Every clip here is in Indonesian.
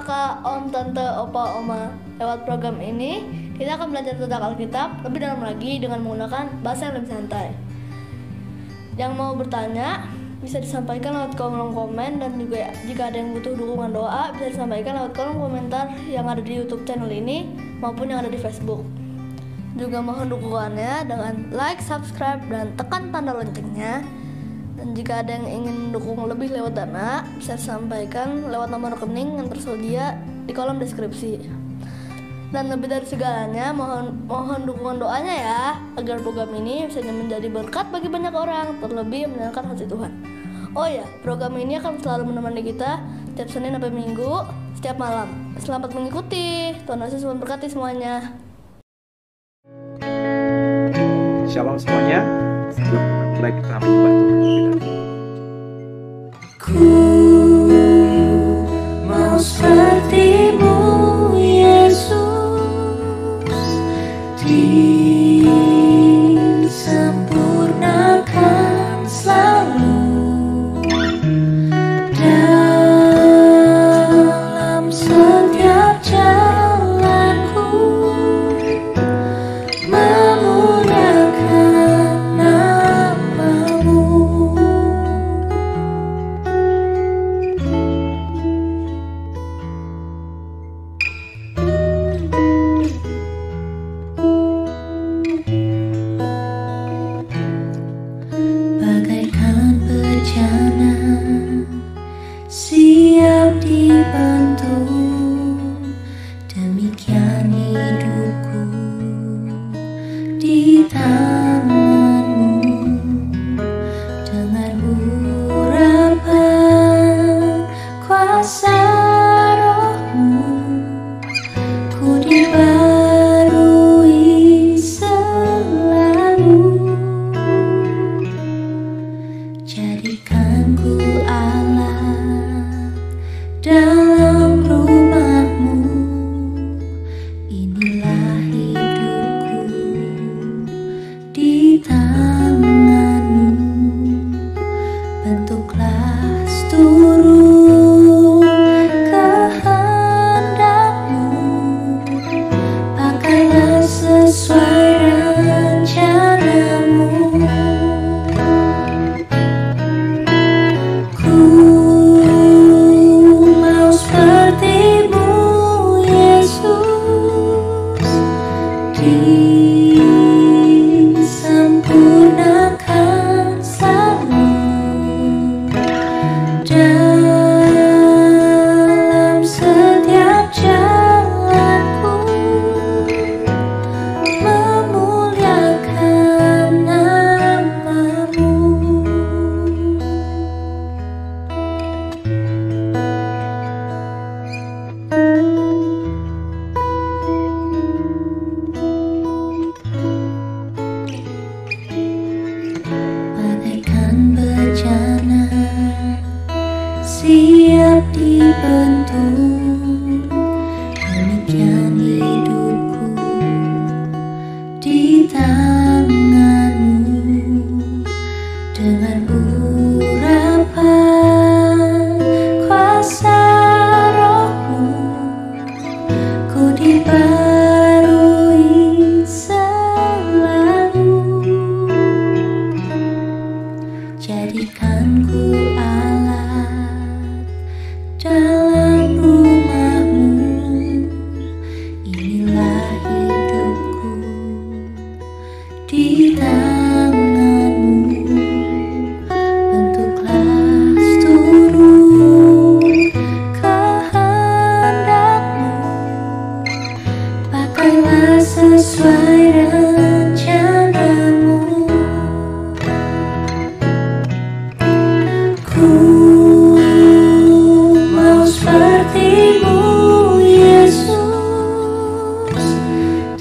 kakak, om, tante, opa, oma. Lewat program ini, kita akan belajar tentang Alkitab lebih dalam lagi dengan menggunakan bahasa yang lebih santai. Yang mau bertanya, bisa disampaikan lewat kolom komen, dan juga jika ada yang butuh dukungan doa, bisa disampaikan lewat kolom komentar yang ada di YouTube channel ini maupun yang ada di Facebook. Juga mohon dukungannya dengan like, subscribe, dan tekan tanda loncengnya. Dan jika ada yang ingin mendukung lebih lewat dana, bisa disampaikan lewat nomor rekening yang tersedia di kolom deskripsi. Dan lebih dari segalanya, mohon dukungan doanya ya, agar program ini bisa menjadi berkat bagi banyak orang, terlebih menyenangkan hati Tuhan. Oh ya, program ini akan selalu menemani kita setiap Senin sampai Minggu, setiap malam. Selamat mengikuti, Tuhan Yesus memberkati semuanya. Shalom semuanya, sebelum mulai kita menyembah Tuhan terlebih dahulu. Ku mau seperti-Mu, Yesus, disempurnakan selalu dalam setiap jalanku, memuliakan nama-Mu. Bagaikan bejana siap dibentuk, demikian hidupku di tangan-Mu. Dengan urapan kuasa Roh-Mu, ku dibarui selalu. Jadikan ku alat dalam rumah dibentuk. Demikian hidupku di tanganmu, dengan urapan kuasa rohmu, ku dibarui selalu. Jadikan ku alat dalam rumahmu, inilah hidupku di tanganmu. Bentuklah seluruh kehendakmu, pakailah sesuai rencanamu. Ku mau sepertimu, Yesus,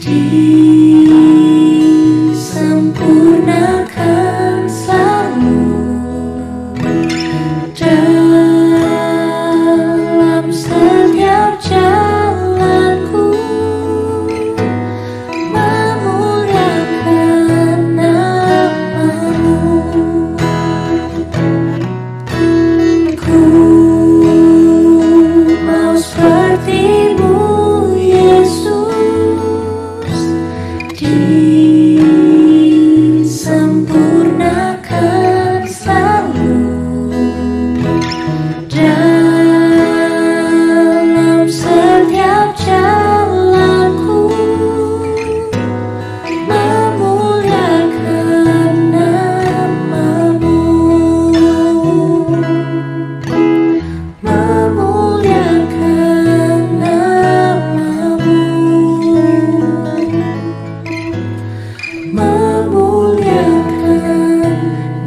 disempurnakan selalu dalam setiap jalanku, memuliakan namamu. Ku mau sepertimu, Yesus, disempurnakan selalu dalam setiap jalanku, memuliakan namamu. Memuliakan namamu, memuliakan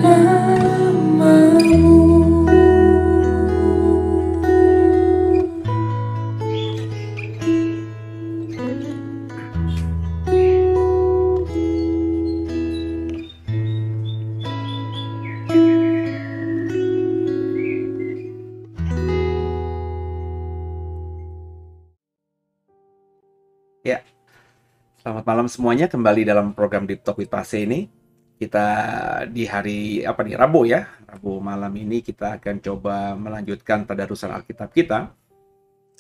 namamu. Ya, selamat malam semuanya. Kembali dalam program Deep Talk with Pase ini. Kita di hari Rabu ya. Rabu malam ini kita akan coba melanjutkan tadarusan Alkitab kita.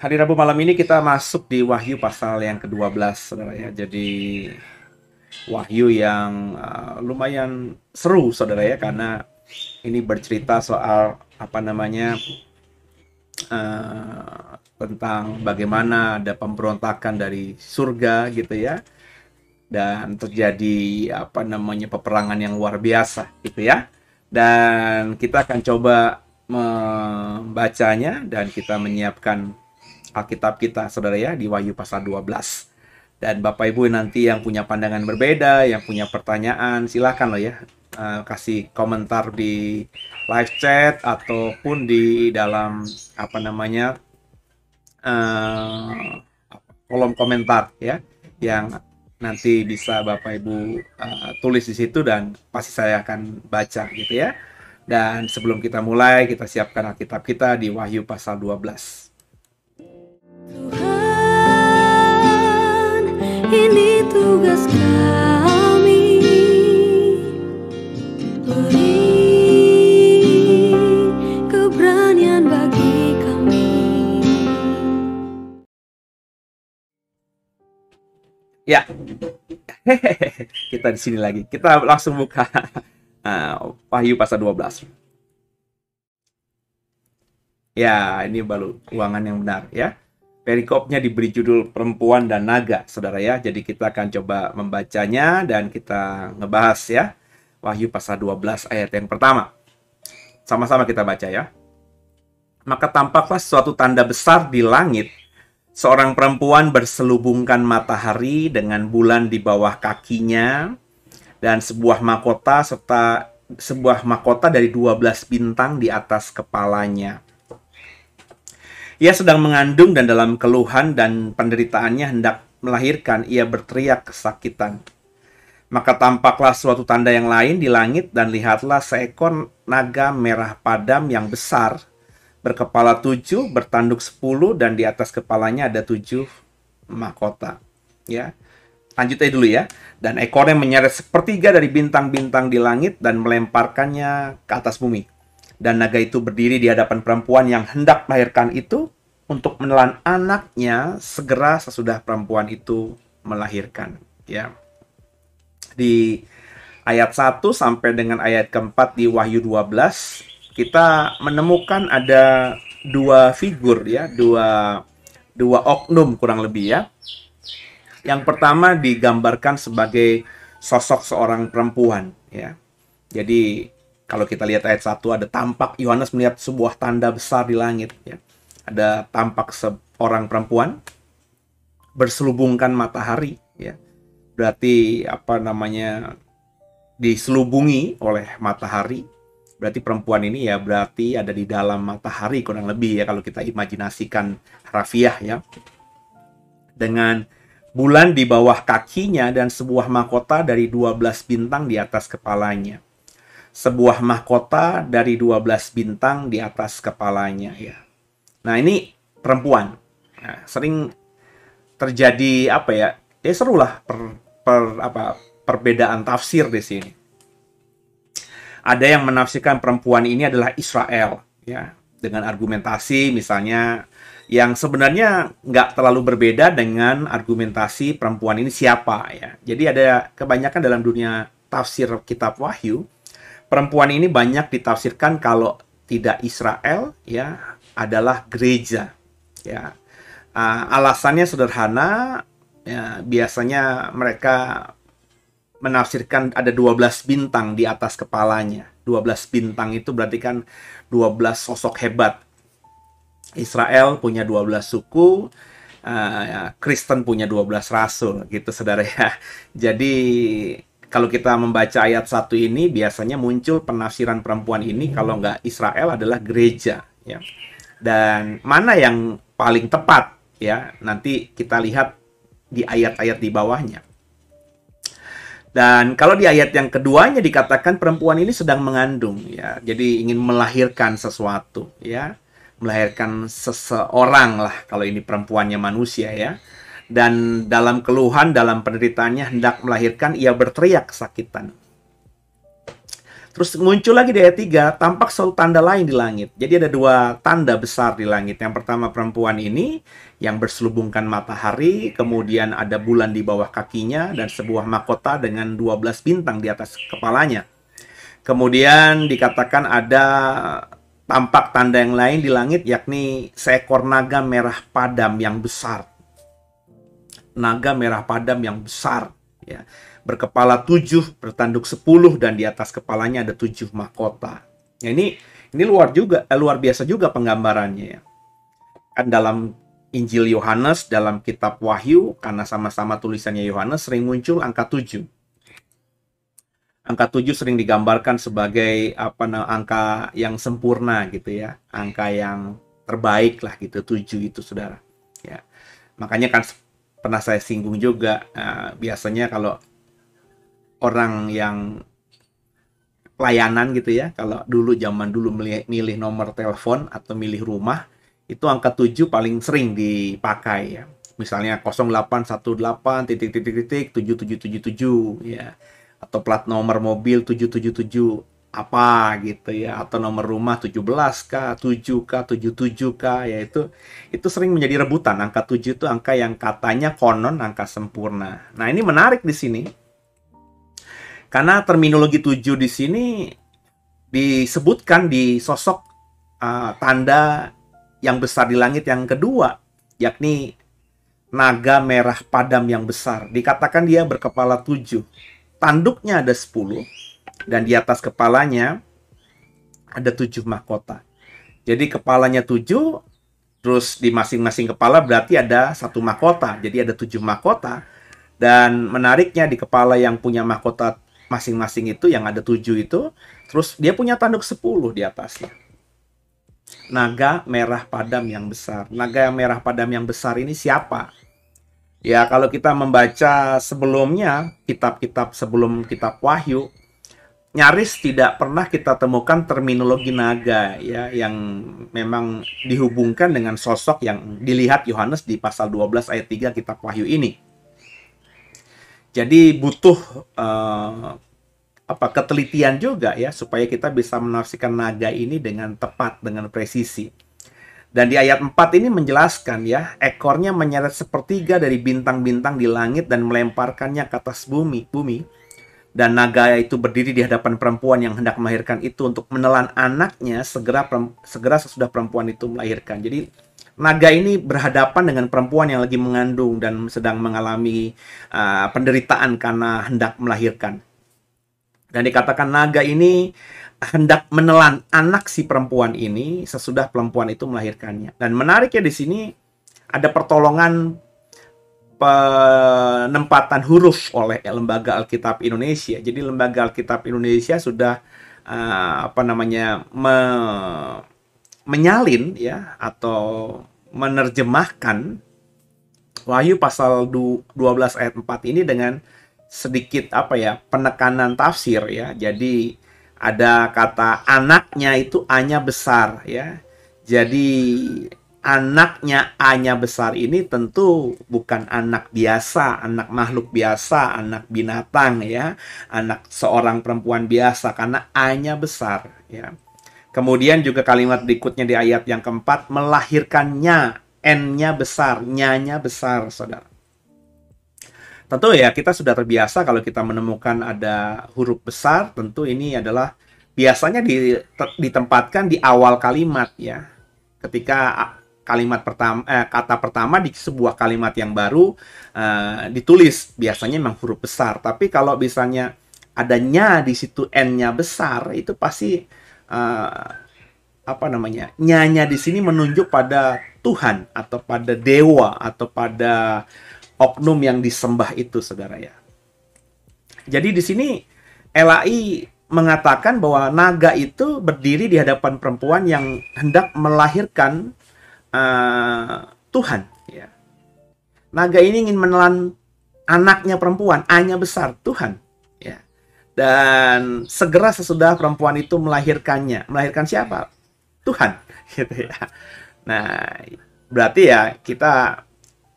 Hari Rabu malam ini kita masuk di Wahyu pasal yang ke-12, saudara ya. Jadi Wahyu yang lumayan seru, saudara ya, karena ini bercerita soal tentang bagaimana ada pemberontakan dari surga gitu ya, dan terjadi peperangan yang luar biasa gitu ya. Dan kita akan coba membacanya dan kita menyiapkan Alkitab kita, saudara ya, di Wahyu pasal 12. Dan Bapak Ibu nanti yang punya pandangan berbeda, yang punya pertanyaan, silakan loh ya, kasih komentar di live chat ataupun di dalam kolom komentar ya, yang nanti bisa Bapak Ibu tulis di situ dan pasti saya akan baca gitu ya. Dan sebelum kita mulai, kita siapkan Alkitab kita di Wahyu pasal 12. Tuhan, ini tugas kami, beri keberanian bagi kami. Ya, kita di sini lagi. Kita langsung buka Wahyu pasal 12. Ya, ini baru uangan yang benar ya. Perikopnya diberi judul Perempuan dan Naga, saudara ya. Jadi kita akan coba membacanya dan kita ngebahas ya. Wahyu pasal 12 ayat yang pertama. Sama-sama kita baca ya. Maka tampaklah suatu tanda besar di langit. Seorang perempuan berselubungkan matahari dengan bulan di bawah kakinya, dan sebuah mahkota dari 12 bintang di atas kepalanya. Ia sedang mengandung dan dalam keluhan dan penderitaannya hendak melahirkan, ia berteriak kesakitan. Maka tampaklah suatu tanda yang lain di langit, dan lihatlah seekor naga merah padam yang besar berkepala 7, bertanduk 10, dan di atas kepalanya ada 7 mahkota. Ya, lanjut aja dulu ya. Dan ekornya menyeret sepertiga dari bintang-bintang di langit dan melemparkannya ke atas bumi. Dan naga itu berdiri di hadapan perempuan yang hendak melahirkan itu untuk menelan anaknya segera sesudah perempuan itu melahirkan. Ya, di ayat 1 sampai dengan ayat keempat di Wahyu 12 kita menemukan ada dua figur ya, dua oknum kurang lebih ya. Yang pertama digambarkan sebagai sosok seorang perempuan ya. Jadi kalau kita lihat ayat 1 ada tampak Yohanes melihat sebuah tanda besar di langit ya. Ada tampak seorang perempuan berselubungkan matahari ya. Berarti apa namanya, diselubungi oleh matahari. Berarti perempuan ini ya berarti ada di dalam matahari kurang lebih ya kalau kita imajinasikan harfiah ya. Dengan bulan di bawah kakinya dan sebuah mahkota dari 12 bintang di atas kepalanya. Sebuah mahkota dari 12 bintang di atas kepalanya ya. Nah, ini perempuan. Nah, sering terjadi apa ya? Ya serulah perbedaan tafsir di sini. Ada yang menafsirkan perempuan ini adalah Israel, ya, dengan argumentasi misalnya yang sebenarnya nggak terlalu berbeda dengan argumentasi perempuan ini siapa, ya. Jadi ada kebanyakan dalam dunia tafsir kitab Wahyu, perempuan ini banyak ditafsirkan kalau tidak Israel, ya, adalah gereja, ya. Alasannya sederhana, ya, biasanya mereka menafsirkan ada 12 bintang di atas kepalanya. 12 bintang itu berarti kan 12 sosok hebat. Israel punya 12 suku, Kristen punya 12 rasul, gitu saudara ya. Jadi kalau kita membaca ayat 1 ini, biasanya muncul penafsiran perempuan ini kalau nggak Israel adalah gereja. Ya. Dan mana yang paling tepat? Ya, nanti kita lihat di ayat-ayat di bawahnya. Dan kalau di ayat yang keduanya dikatakan perempuan ini sedang mengandung, ya. Jadi ingin melahirkan sesuatu, ya. Melahirkan seseorang lah kalau ini perempuannya manusia, ya. Dan dalam keluhan, dalam penderitaannya hendak melahirkan, ia berteriak kesakitan. Terus muncul lagi di ayat 3, tampak suatu tanda lain di langit. Jadi ada dua tanda besar di langit. Yang pertama perempuan ini yang berselubungkan matahari, kemudian ada bulan di bawah kakinya, dan sebuah mahkota dengan 12 bintang di atas kepalanya. Kemudian dikatakan ada tampak tanda yang lain di langit, yakni seekor naga merah padam yang besar. Naga merah padam yang besar, ya. Berkepala 7, bertanduk 10, dan di atas kepalanya ada 7 mahkota. Ya, ini luar biasa juga penggambarannya ya. Kan dalam Injil Yohanes, dalam kitab Wahyu, karena sama-sama tulisannya Yohanes, sering muncul angka 7. Angka 7 sering digambarkan sebagai angka yang sempurna gitu ya. Angka yang terbaik lah gitu, 7 itu saudara. Ya. Makanya kan pernah saya singgung juga, biasanya kalau orang yang pelayanan gitu ya, kalau zaman dulu milih nomor telepon atau milih rumah, itu angka 7 paling sering dipakai ya. Misalnya 0818 ... 7777 ya. Atau plat nomor mobil 777 apa gitu ya, atau nomor rumah 17K, 7K, 77K ya, itu sering menjadi rebutan. Angka 7 itu angka yang katanya konon angka sempurna. Nah, ini menarik di sini. Karena terminologi 7 di sini disebutkan di sosok tanda yang besar di langit yang kedua, yakni naga merah padam yang besar. Dikatakan dia berkepala 7. Tanduknya ada 10, dan di atas kepalanya ada 7 mahkota. Jadi kepalanya 7, terus di masing-masing kepala berarti ada 1 mahkota. Jadi ada 7 mahkota. Dan menariknya di kepala yang punya mahkota masing-masing itu, yang ada 7 itu, terus dia punya tanduk 10 di atasnya. Naga merah padam yang besar. Naga merah padam yang besar ini siapa? Ya, kalau kita membaca sebelumnya, kitab-kitab sebelum kitab Wahyu, nyaris tidak pernah kita temukan terminologi naga ya yang memang dihubungkan dengan sosok yang dilihat Yohanes di pasal 12 ayat 3 kitab Wahyu ini. Jadi butuh ketelitian juga ya supaya kita bisa menafsirkan naga ini dengan tepat, dengan presisi. Dan di ayat 4 ini menjelaskan ya, ekornya menyeret sepertiga dari bintang-bintang di langit dan melemparkannya ke atas bumi. Dan naga itu berdiri di hadapan perempuan yang hendak melahirkan itu untuk menelan anaknya segera sesudah perempuan itu melahirkan. Jadi naga ini berhadapan dengan perempuan yang lagi mengandung dan sedang mengalami penderitaan karena hendak melahirkan. Dan dikatakan naga ini hendak menelan anak si perempuan ini sesudah perempuan itu melahirkannya. Dan menariknya di sini ada pertolongan penempatan huruf oleh Lembaga Alkitab Indonesia. Jadi Lembaga Alkitab Indonesia sudah menyalin ya atau menerjemahkan Wahyu pasal 12 ayat 4 ini dengan sedikit penekanan tafsir ya. Jadi ada kata anaknya itu A-nya besar ya. Jadi anaknya A-nya besar ini tentu bukan anak biasa, anak makhluk biasa, anak binatang ya, anak seorang perempuan biasa karena A-nya besar ya. Kemudian juga kalimat berikutnya di ayat yang keempat, melahirkannya, N-nya besar, nya besar, saudara. Tentu ya kita sudah terbiasa kalau kita menemukan ada huruf besar, tentu ini adalah biasanya ditempatkan di awal kalimat ya. Ketika kata pertama di sebuah kalimat yang baru ditulis biasanya memang huruf besar. Tapi kalau misalnya adanya di situ N-nya besar, itu pasti nya di sini menunjuk pada Tuhan atau pada dewa atau pada oknum yang disembah itu, saudara ya. Jadi di sini LAI mengatakan bahwa naga itu berdiri di hadapan perempuan yang hendak melahirkan Tuhan ya. Naga ini ingin menelan anaknya perempuan, A-nya besar, Tuhan ya. Dan segera sesudah perempuan itu melahirkannya. Melahirkan siapa? Tuhan gitu ya. Nah, berarti ya kita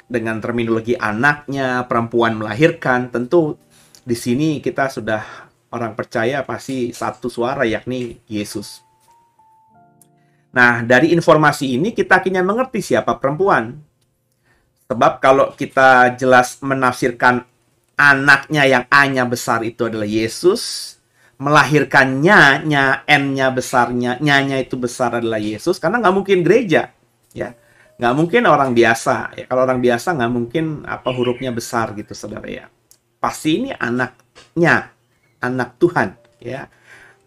dengan terminologi anaknya, perempuan melahirkan, tentu di sini kita sudah orang percaya pasti satu suara yakni Yesus. Nah, dari informasi ini kita akhirnya mengerti siapa perempuan. Sebab kalau kita jelas menafsirkan anaknya yang A-nya besar itu adalah Yesus, melahirkannya, N-nya besarnya, nya itu besar adalah Yesus, karena nggak mungkin gereja, ya. Nggak mungkin orang biasa. Ya, kalau orang biasa nggak mungkin hurufnya besar gitu, saudara ya. Pasti ini anaknya, anak Tuhan, ya.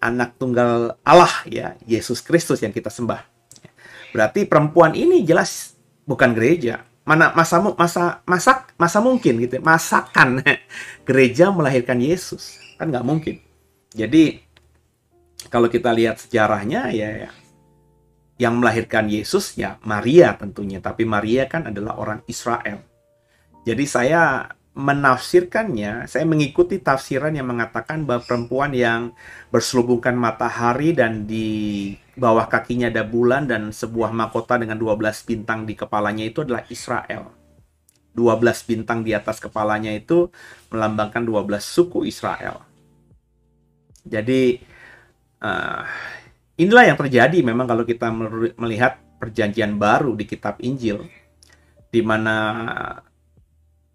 Anak tunggal Allah ya, Yesus Kristus yang kita sembah. Berarti perempuan ini jelas bukan gereja. Masa mungkin gitu, masakan gereja melahirkan Yesus, kan nggak mungkin. Jadi kalau kita lihat sejarahnya ya, yang melahirkan Yesus ya Maria tentunya, tapi Maria kan adalah orang Israel. Jadi saya menafsirkannya, saya mengikuti tafsiran yang mengatakan bahwa perempuan yang berselubungkan matahari dan di bawah kakinya ada bulan dan sebuah mahkota dengan 12 bintang di kepalanya itu adalah Israel. 12 bintang di atas kepalanya itu melambangkan 12 suku Israel. Jadi inilah yang terjadi memang kalau kita melihat perjanjian baru di kitab Injil, di mana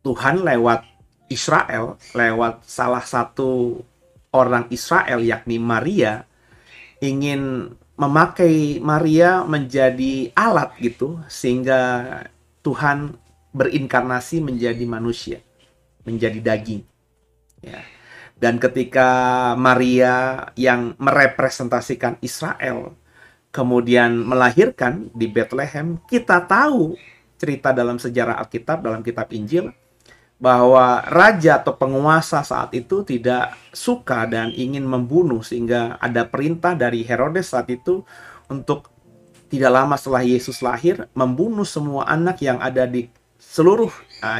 Tuhan lewat Israel, lewat salah satu orang Israel yakni Maria, ingin memakai Maria menjadi alat gitu, sehingga Tuhan berinkarnasi menjadi manusia, menjadi daging. Ya. Dan ketika Maria yang merepresentasikan Israel kemudian melahirkan di Bethlehem, kita tahu cerita dalam sejarah Alkitab, dalam kitab Injil, bahwa raja atau penguasa saat itu tidak suka dan ingin membunuh, sehingga ada perintah dari Herodes saat itu untuk tidak lama setelah Yesus lahir membunuh semua anak yang ada di seluruh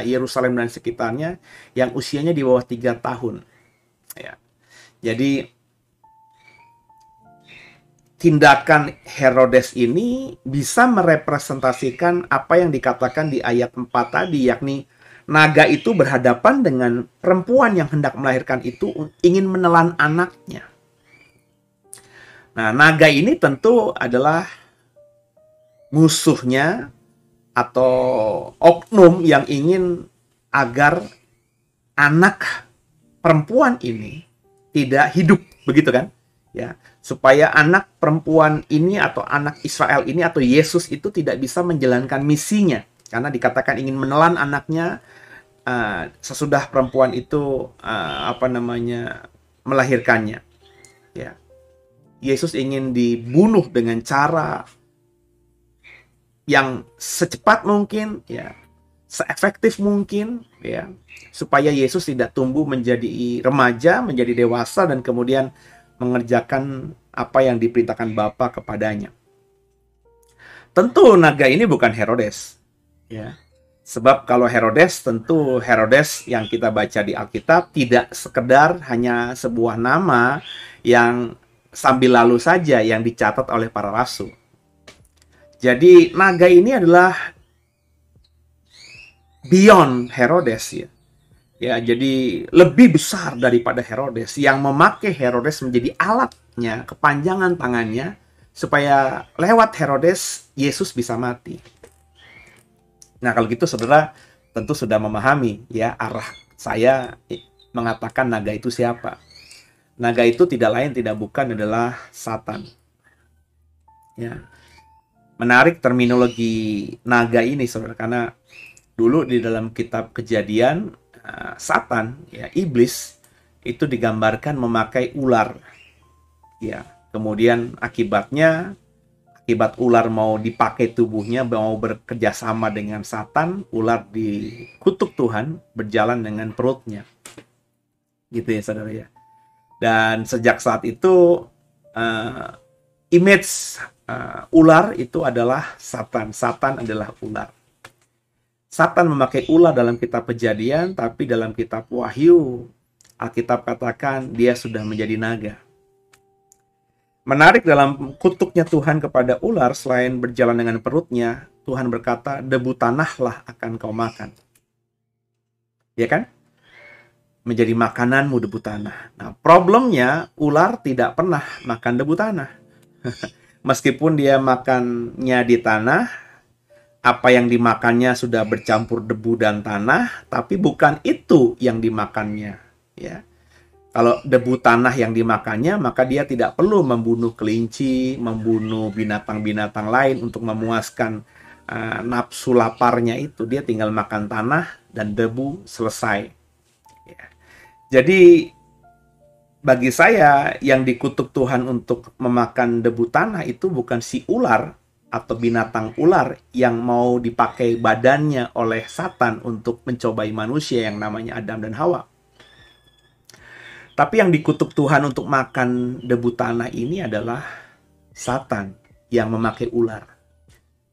Yerusalem dan sekitarnya yang usianya di bawah 3 tahun. Ya. Jadi tindakan Herodes ini bisa merepresentasikan apa yang dikatakan di ayat 4 tadi, yakni naga itu berhadapan dengan perempuan yang hendak melahirkan itu ingin menelan anaknya. Nah, naga ini tentu adalah musuhnya atau oknum yang ingin agar anak perempuan ini tidak hidup, begitu kan? Ya, supaya anak perempuan ini atau anak Israel ini atau Yesus itu tidak bisa menjalankan misinya, karena dikatakan ingin menelan anaknya sesudah perempuan itu melahirkannya. Ya, Yesus ingin dibunuh dengan cara yang secepat mungkin, ya, seefektif mungkin, ya, supaya Yesus tidak tumbuh menjadi remaja, menjadi dewasa, dan kemudian mengerjakan apa yang diperintahkan Bapa kepadanya. Tentu naga ini bukan Herodes, ya, sebab kalau Herodes, tentu Herodes yang kita baca di Alkitab tidak sekedar hanya sebuah nama yang sambil lalu saja yang dicatat oleh para rasul. Jadi naga ini adalah beyond Herodes, ya. Ya, jadi lebih besar daripada Herodes, yang memakai Herodes menjadi alatnya, kepanjangan tangannya, supaya lewat Herodes Yesus bisa mati. Nah, kalau gitu saudara tentu sudah memahami, ya, arah saya mengatakan naga itu siapa. Naga itu tidak lain tidak bukan adalah Satan. Ya. Menarik terminologi naga ini, saudara, karena dulu di dalam kitab Kejadian, Satan, ya, iblis, itu digambarkan memakai ular. Ya, kemudian akibat ular mau dipakai tubuhnya, mau bekerja sama dengan Satan, ular dikutuk Tuhan, berjalan dengan perutnya. Gitu ya, saudara, ya. Dan sejak saat itu, image ular itu adalah Satan. Satan adalah ular. Satan memakai ular dalam kitab Kejadian, tapi dalam kitab Wahyu, Alkitab katakan dia sudah menjadi naga. Menarik, dalam kutuknya Tuhan kepada ular, selain berjalan dengan perutnya, Tuhan berkata, debu tanahlah akan kau makan. Ya kan? Menjadi makananmu debu tanah. Nah, problemnya ular tidak pernah makan debu tanah. Meskipun dia makannya di tanah, apa yang dimakannya sudah bercampur debu dan tanah, tapi bukan itu yang dimakannya. Ya, kalau debu tanah yang dimakannya, maka dia tidak perlu membunuh kelinci, membunuh binatang-binatang lain untuk memuaskan nafsu laparnya itu. Dia tinggal makan tanah dan debu, selesai. Ya. Jadi bagi saya, yang dikutuk Tuhan untuk memakan debu tanah itu bukan si ular atau binatang ular yang mau dipakai badannya oleh Satan untuk mencobai manusia yang namanya Adam dan Hawa. Tapi yang dikutuk Tuhan untuk makan debu tanah ini adalah Satan yang memakai ular.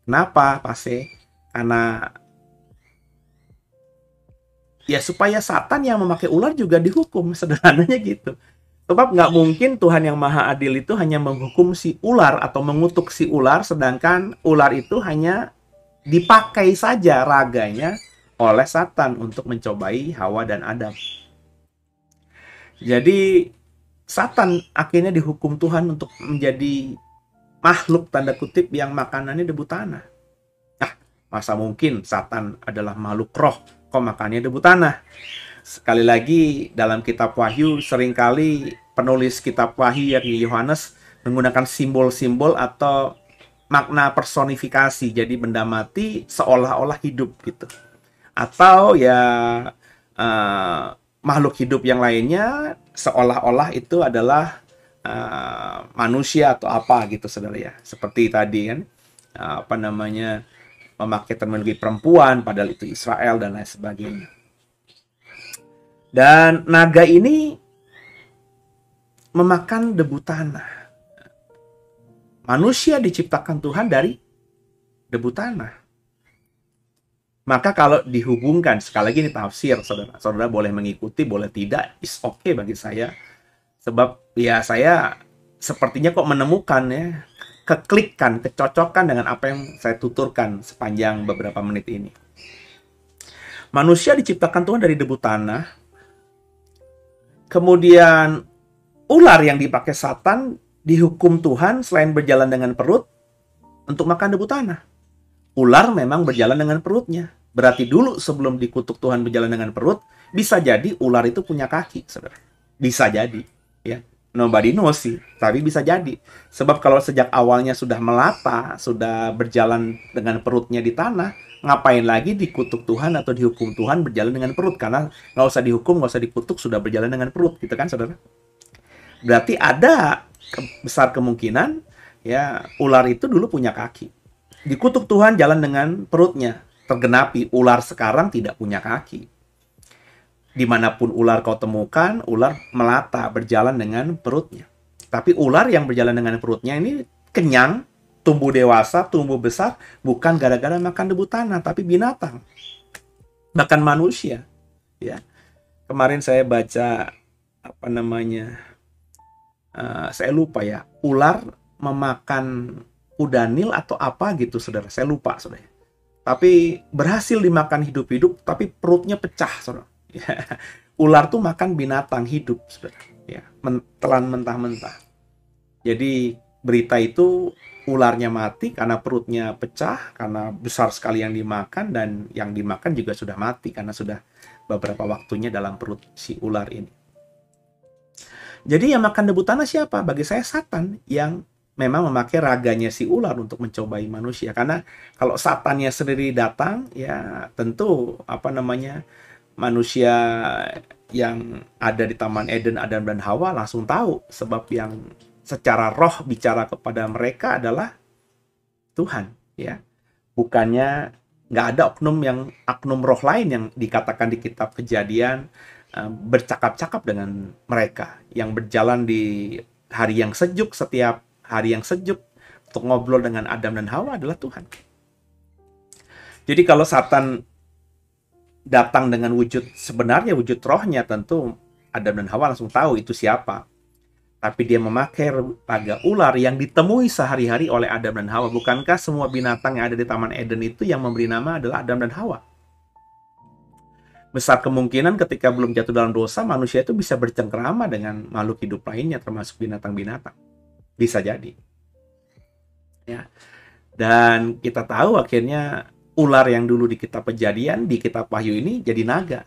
Kenapa, Pase? Karena ya supaya Satan yang memakai ular juga dihukum, sederhananya gitu. Sebab nggak mungkin Tuhan yang Maha Adil itu hanya menghukum si ular atau mengutuk si ular, sedangkan ular itu hanya dipakai saja raganya oleh Satan untuk mencobai Hawa dan Adam. Jadi Satan akhirnya dihukum Tuhan untuk menjadi makhluk tanda kutip yang makanannya debu tanah. Nah, masa mungkin Satan adalah makhluk roh kok makannya debu tanah? Sekali lagi, dalam kitab Wahyu seringkali penulis kitab Wahyu yakni Yohanes menggunakan simbol-simbol atau makna personifikasi. Jadi benda mati seolah-olah hidup gitu. Atau ya makhluk hidup yang lainnya seolah-olah itu adalah manusia atau apa gitu, saudara, ya. Seperti tadi kan, memakai terminologi perempuan padahal itu Israel dan lain sebagainya. Dan naga ini memakan debu tanah. Manusia diciptakan Tuhan dari debu tanah. Maka kalau dihubungkan, sekali lagi ini tafsir, saudara. Saudara boleh mengikuti, boleh tidak, is okay bagi saya. Sebab ya saya sepertinya kok menemukan ya, keklikkan, kecocokan dengan apa yang saya tuturkan sepanjang beberapa menit ini. Manusia diciptakan Tuhan dari debu tanah. Kemudian ular yang dipakai Satan dihukum Tuhan selain berjalan dengan perut untuk makan debu tanah. Ular memang berjalan dengan perutnya. Berarti dulu sebelum dikutuk Tuhan berjalan dengan perut, bisa jadi ular itu punya kaki, saudara. Bisa jadi, ya. Nobody knows sih, tapi bisa jadi. Sebab kalau sejak awalnya sudah melata, sudah berjalan dengan perutnya di tanah, ngapain lagi dikutuk Tuhan atau dihukum Tuhan berjalan dengan perut? Karena nggak usah dihukum, nggak usah dikutuk, sudah berjalan dengan perut, gitu kan, saudara? Berarti ada besar kemungkinan, ya, ular itu dulu punya kaki. Dikutuk Tuhan jalan dengan perutnya. Tergenapi, ular sekarang tidak punya kaki. Dimanapun ular kau temukan, ular melata berjalan dengan perutnya. Tapi ular yang berjalan dengan perutnya ini kenyang, tumbuh dewasa, tumbuh besar, bukan gara-gara makan debu tanah, tapi binatang. Bahkan manusia. Ya. Kemarin saya baca, saya lupa ya, ular memakan kuda Nil atau apa gitu, saudara. Saya lupa, saudara. Tapi berhasil dimakan hidup-hidup, tapi perutnya pecah, saudara. Ya. Ular tuh makan binatang hidup, saudara. Ya, telan mentah-mentah. Jadi berita itu ularnya mati karena perutnya pecah, karena besar sekali yang dimakan, dan yang dimakan juga sudah mati karena sudah beberapa waktunya dalam perut si ular ini. Jadi yang makan debu tanah siapa? Bagi saya Satan yang memang memakai raganya si ular untuk mencobai manusia. Karena kalau Satannya sendiri datang, ya tentu manusia yang ada di Taman Eden, Adam dan Hawa langsung tahu, sebab yang secara roh bicara kepada mereka adalah Tuhan, ya. Bukannya nggak ada oknum roh lain yang dikatakan di kitab Kejadian bercakap-cakap dengan mereka, yang berjalan di hari yang sejuk, setiap hari yang sejuk untuk ngobrol dengan Adam dan Hawa adalah Tuhan. Jadi kalau Satan datang dengan wujud sebenarnya, wujud rohnya, tentu Adam dan Hawa langsung tahu itu siapa. Tapi dia memakai raga ular yang ditemui sehari-hari oleh Adam dan Hawa. Bukankah semua binatang yang ada di Taman Eden itu yang memberi nama adalah Adam dan Hawa? Besar kemungkinan ketika belum jatuh dalam dosa, manusia itu bisa bercengkerama dengan makhluk hidup lainnya, termasuk binatang-binatang. Bisa jadi. Ya. Dan kita tahu akhirnya ular yang dulu di kitab Kejadian, di kitab Wahyu ini jadi naga.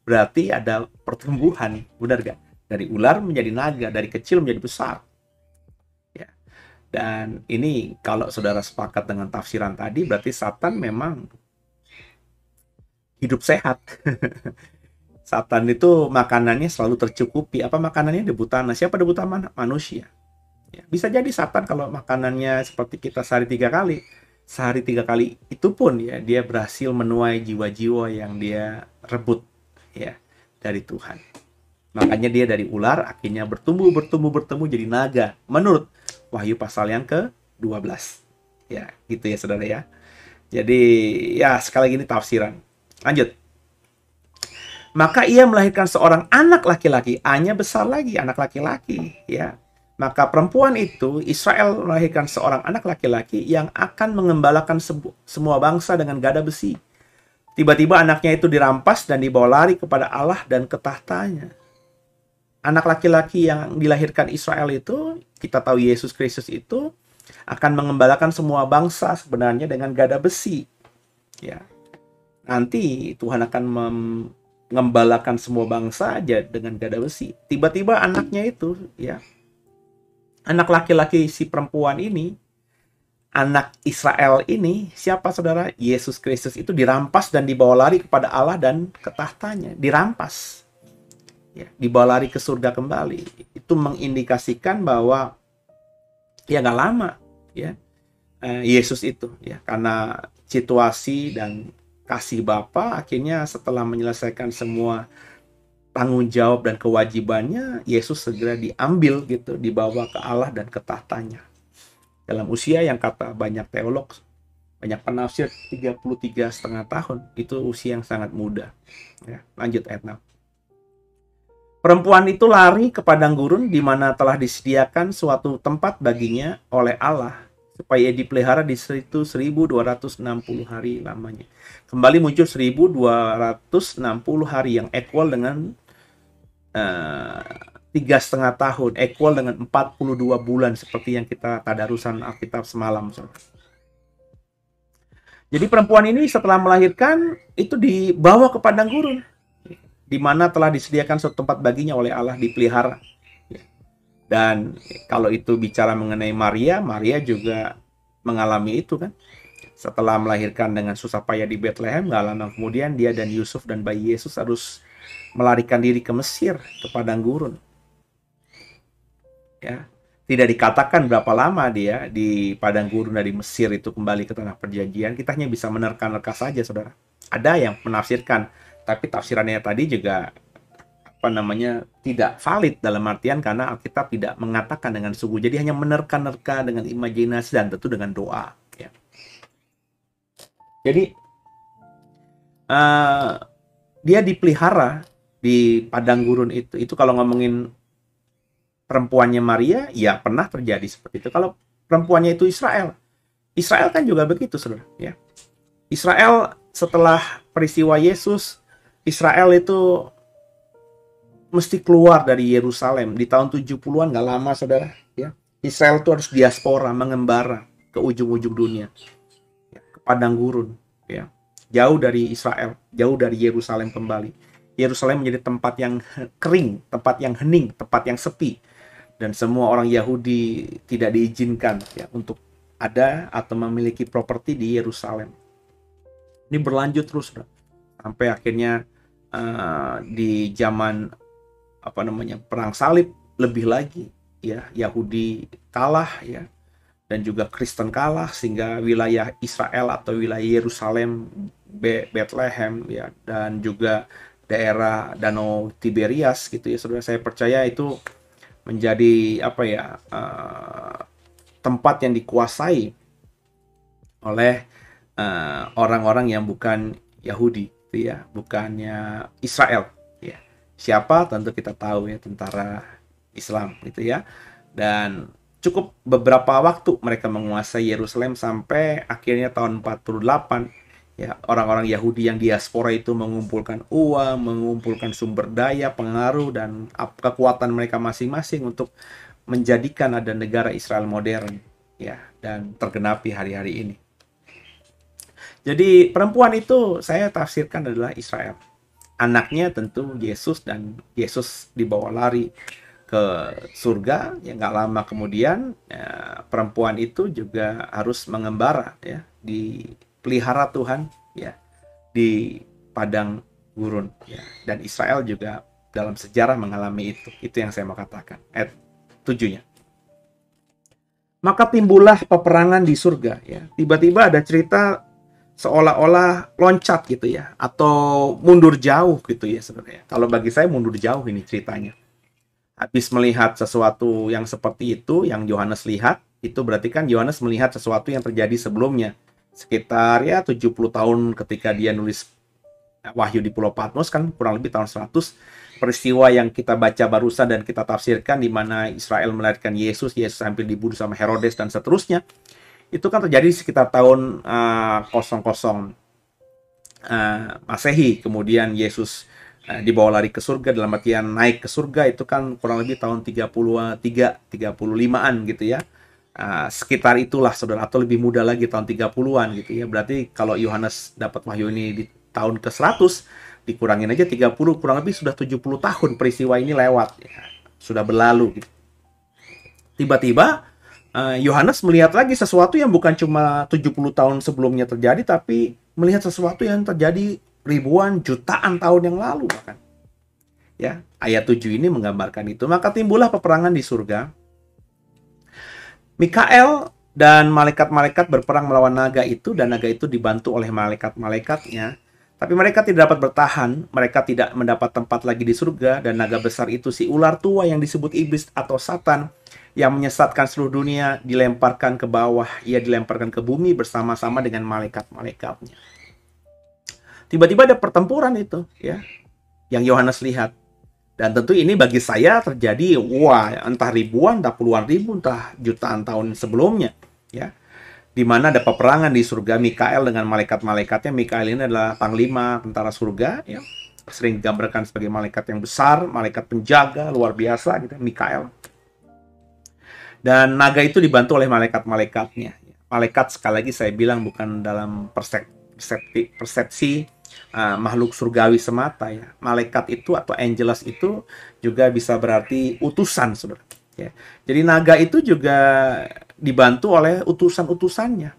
Berarti ada pertumbuhan, benar gak? Dari ular menjadi naga, dari kecil menjadi besar. Ya. Dan ini kalau saudara sepakat dengan tafsiran tadi, berarti Satan memang hidup sehat. Satan itu makanannya selalu tercukupi. Apa makanannya? Debu tanah. Siapa debu tanah? Manusia. Ya. Bisa jadi Satan kalau makanannya seperti kita sehari 3 kali. Sehari 3 kali itu pun ya dia berhasil menuai jiwa-jiwa yang dia rebut ya dari Tuhan. Makanya dia dari ular akhirnya bertumbuh jadi naga menurut Wahyu pasal yang ke-12. Ya, gitu ya saudara ya. Jadi ya sekali lagi ini tafsiran. Lanjut. Maka ia melahirkan seorang anak laki-laki, A-nya besar lagi, anak laki-laki ya. Maka perempuan itu, Israel melahirkan seorang anak laki-laki yang akan mengembalakan semua bangsa dengan gada besi. Tiba-tiba anaknya itu dirampas dan dibawa lari kepada Allah dan ke tahtanya. Anak laki-laki yang dilahirkan Israel itu, kita tahu Yesus Kristus itu, akan mengembalakan semua bangsa sebenarnya dengan gada besi. Ya. Nanti Tuhan akan mengembalakan semua bangsa aja dengan gada besi. Tiba-tiba anaknya itu, ya, anak laki-laki si perempuan ini, anak Israel ini, siapa saudara? Yesus Kristus itu dirampas dan dibawa lari kepada Allah dan ke tahtanya. Dirampas. Ya, dibawa lari ke surga kembali. Itu mengindikasikan bahwa ya nggak lama ya Yesus itu ya, karena situasi dan kasih Bapa, akhirnya setelah menyelesaikan semua tanggung jawab dan kewajibannya, Yesus segera diambil gitu, dibawa ke Allah dan ke tahtanya. Dalam usia yang kata banyak teolog, banyak penafsir 33,5 tahun, itu usia yang sangat muda. Ya, lanjut ayat 6. Perempuan itu lari ke padang gurun di mana telah disediakan suatu tempat baginya oleh Allah supaya dipelihara di situ 1260 hari lamanya. Kembali muncul 1260 hari yang equal dengan 3,5 tahun, equal dengan 42 bulan seperti yang kita tadarusan Alkitab semalam. Jadi perempuan ini setelah melahirkan itu dibawa ke padang gurun di mana telah disediakan suatu tempat baginya oleh Allah, dipelihara. Dan kalau itu bicara mengenai Maria, Maria juga mengalami itu kan. Setelah melahirkan dengan susah payah di Bethlehem, gak lama kemudian dia dan Yusuf dan bayi Yesus harus melarikan diri ke Mesir, ke padang gurun. Ya, tidak dikatakan berapa lama dia di padang gurun dari Mesir itu kembali ke tanah perjanjian. Kita hanya bisa menerka-nerka saja, saudara. Ada yang menafsirkan, tapi tafsirannya tadi juga tidak valid dalam artian karena Alkitab tidak mengatakan dengan sungguh. Jadi hanya menerka-nerka dengan imajinasi dan tentu dengan doa. Ya. Jadi dia dipelihara di padang gurun itu. Itu kalau ngomongin perempuannya Maria, ya pernah terjadi seperti itu. Kalau perempuannya itu Israel, Israel kan juga begitu, saudara. Ya. Israel setelah peristiwa Yesus, Israel itu mesti keluar dari Yerusalem di tahun 70-an, nggak lama, saudara. Ya. Israel itu harus diaspora, mengembara ke ujung-ujung dunia, ya, ke padang gurun, ya, jauh dari Israel, jauh dari Yerusalem kembali. Yerusalem menjadi tempat yang kering, tempat yang hening, tempat yang sepi, dan semua orang Yahudi tidak diizinkan ya untuk ada atau memiliki properti di Yerusalem. Ini berlanjut terus, saudara, sampai akhirnya di zaman perang salib lebih lagi ya, Yahudi kalah ya, dan juga Kristen kalah sehingga wilayah Israel atau wilayah Yerusalem, Bethlehem ya, dan juga daerah Danau Tiberias gitu ya, saudara, saya percaya itu menjadi tempat yang dikuasai oleh orang-orang yang bukan Yahudi gitu ya, bukannya Israel ya. Siapa? Tentu kita tahu ya, tentara Islam gitu ya. Dan cukup beberapa waktu mereka menguasai Yerusalem sampai akhirnya tahun 48 ya, orang-orang Yahudi yang diaspora itu mengumpulkan uang, mengumpulkan sumber daya, pengaruh dan kekuatan mereka masing-masing untuk menjadikan ada negara Israel modern ya, dan tergenapi hari-hari ini. Jadi perempuan itu saya tafsirkan adalah Israel. Anaknya tentu Yesus, dan Yesus dibawa lari ke surga ya, nggak lama kemudian ya, perempuan itu juga harus mengembara ya, dipelihara Tuhan ya di padang gurun ya, dan Israel juga dalam sejarah mengalami itu yang saya mau katakan. Ayat 7-nya, maka timbullah peperangan di surga ya. Tiba-tiba ada cerita seolah-olah loncat gitu ya, atau mundur jauh gitu ya sebenarnya. Kalau bagi saya mundur jauh ini ceritanya. Habis melihat sesuatu yang seperti itu yang Yohanes lihat, itu berarti kan Yohanes melihat sesuatu yang terjadi sebelumnya. Sekitar ya 70 tahun ketika dia nulis Wahyu di Pulau Patmos, kan kurang lebih tahun 100. Peristiwa yang kita baca barusan dan kita tafsirkan di mana Israel melahirkan Yesus hampir dibunuh sama Herodes dan seterusnya. Itu kan terjadi sekitar tahun 00 Masehi. Kemudian Yesus dibawa lari ke surga, dalam artian naik ke surga itu kan kurang lebih tahun 35-an gitu ya. Sekitar itulah, saudara, atau lebih muda lagi tahun 30-an gitu ya. Berarti kalau Yohanes dapat wahyu ini di tahun ke-100, dikurangin aja 30, kurang lebih sudah 70 tahun peristiwa ini lewat ya. Sudah berlalu gitu. Tiba-tiba Yohanes melihat lagi sesuatu yang bukan cuma 70 tahun sebelumnya terjadi, tapi melihat sesuatu yang terjadi ribuan, jutaan tahun yang lalu bahkan. Ya, ayat 7 ini menggambarkan itu. Maka timbullah peperangan di surga. Mikael dan malaikat-malaikat berperang melawan naga itu, dan naga itu dibantu oleh malaikat-malaikatnya. Tapi mereka tidak dapat bertahan, mereka tidak mendapat tempat lagi di surga, dan naga besar itu, si ular tua yang disebut iblis atau Satan, yang menyesatkan seluruh dunia, dilemparkan ke bawah. Ia dilemparkan ke bumi bersama-sama dengan malaikat-malaikatnya. Tiba-tiba ada pertempuran itu ya, yang Yohanes lihat. Dan tentu ini bagi saya terjadi, wah, entah ribuan, entah puluhan ribu, entah jutaan tahun sebelumnya, ya. Di mana ada peperangan di surga, Mikael dengan malaikat-malaikatnya. Mikael ini adalah panglima tentara surga, ya. Sering digambarkan sebagai malaikat yang besar, malaikat penjaga, luar biasa, gitu, Mikael. Dan naga itu dibantu oleh malaikat-malaikatnya. Malaikat, sekali lagi saya bilang, bukan dalam persepsi makhluk surgawi semata, ya. Malaikat itu atau angelos itu juga bisa berarti utusan, saudara. Ya. Jadi naga itu juga dibantu oleh utusan-utusannya,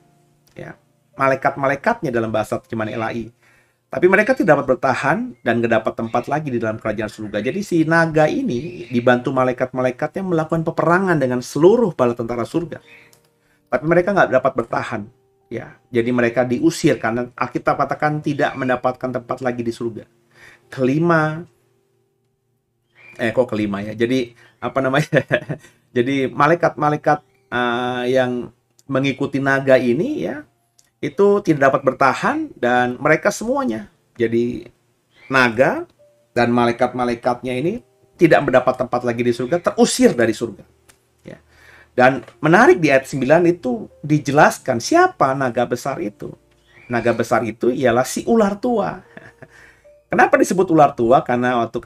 ya. Malaikat-malaikatnya dalam bahasa terjemahan LAI. Tapi mereka tidak dapat bertahan dan tidak dapat tempat lagi di dalam kerajaan surga. Jadi si naga ini dibantu malaikat-malaikatnya melakukan peperangan dengan seluruh bala tentara surga. Tapi mereka nggak dapat bertahan. Ya, jadi mereka diusir karena Alkitab katakan tidak mendapatkan tempat lagi di surga. Kelima ya. Jadi apa namanya? Jadi malaikat-malaikat yang mengikuti naga ini, ya, itu tidak dapat bertahan dan mereka semuanya jadi naga dan malaikat-malaikatnya ini tidak mendapat tempat lagi di surga, terusir dari surga. Dan menarik di ayat 9 itu dijelaskan siapa naga besar itu. Naga besar itu ialah si ular tua. Kenapa disebut ular tua? Karena waktu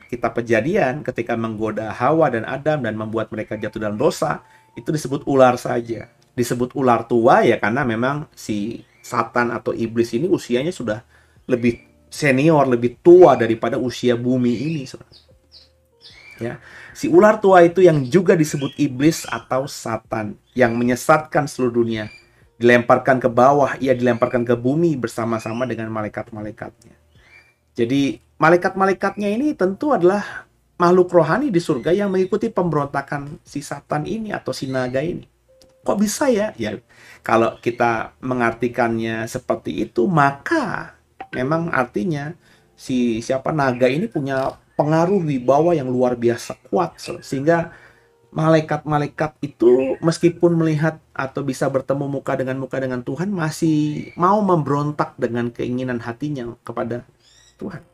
kitab Kejadian ketika menggoda Hawa dan Adam dan membuat mereka jatuh dalam dosa, itu disebut ular saja. Disebut ular tua ya karena memang si Satan atau iblis ini usianya sudah lebih senior, lebih tua daripada usia bumi ini. Ya. Si ular tua itu yang juga disebut iblis atau Satan yang menyesatkan seluruh dunia. Dilemparkan ke bawah, ia dilemparkan ke bumi bersama-sama dengan malaikat-malaikatnya. Jadi malaikat-malaikatnya ini tentu adalah makhluk rohani di surga yang mengikuti pemberontakan si Satan ini atau si naga ini. Kok bisa ya? Ya, kalau kita mengartikannya seperti itu, maka memang artinya si naga ini punya pengaruh wibawa yang luar biasa kuat, sehingga malaikat-malaikat itu meskipun melihat atau bisa bertemu muka dengan Tuhan masih mau memberontak dengan keinginan hatinya kepada Tuhan.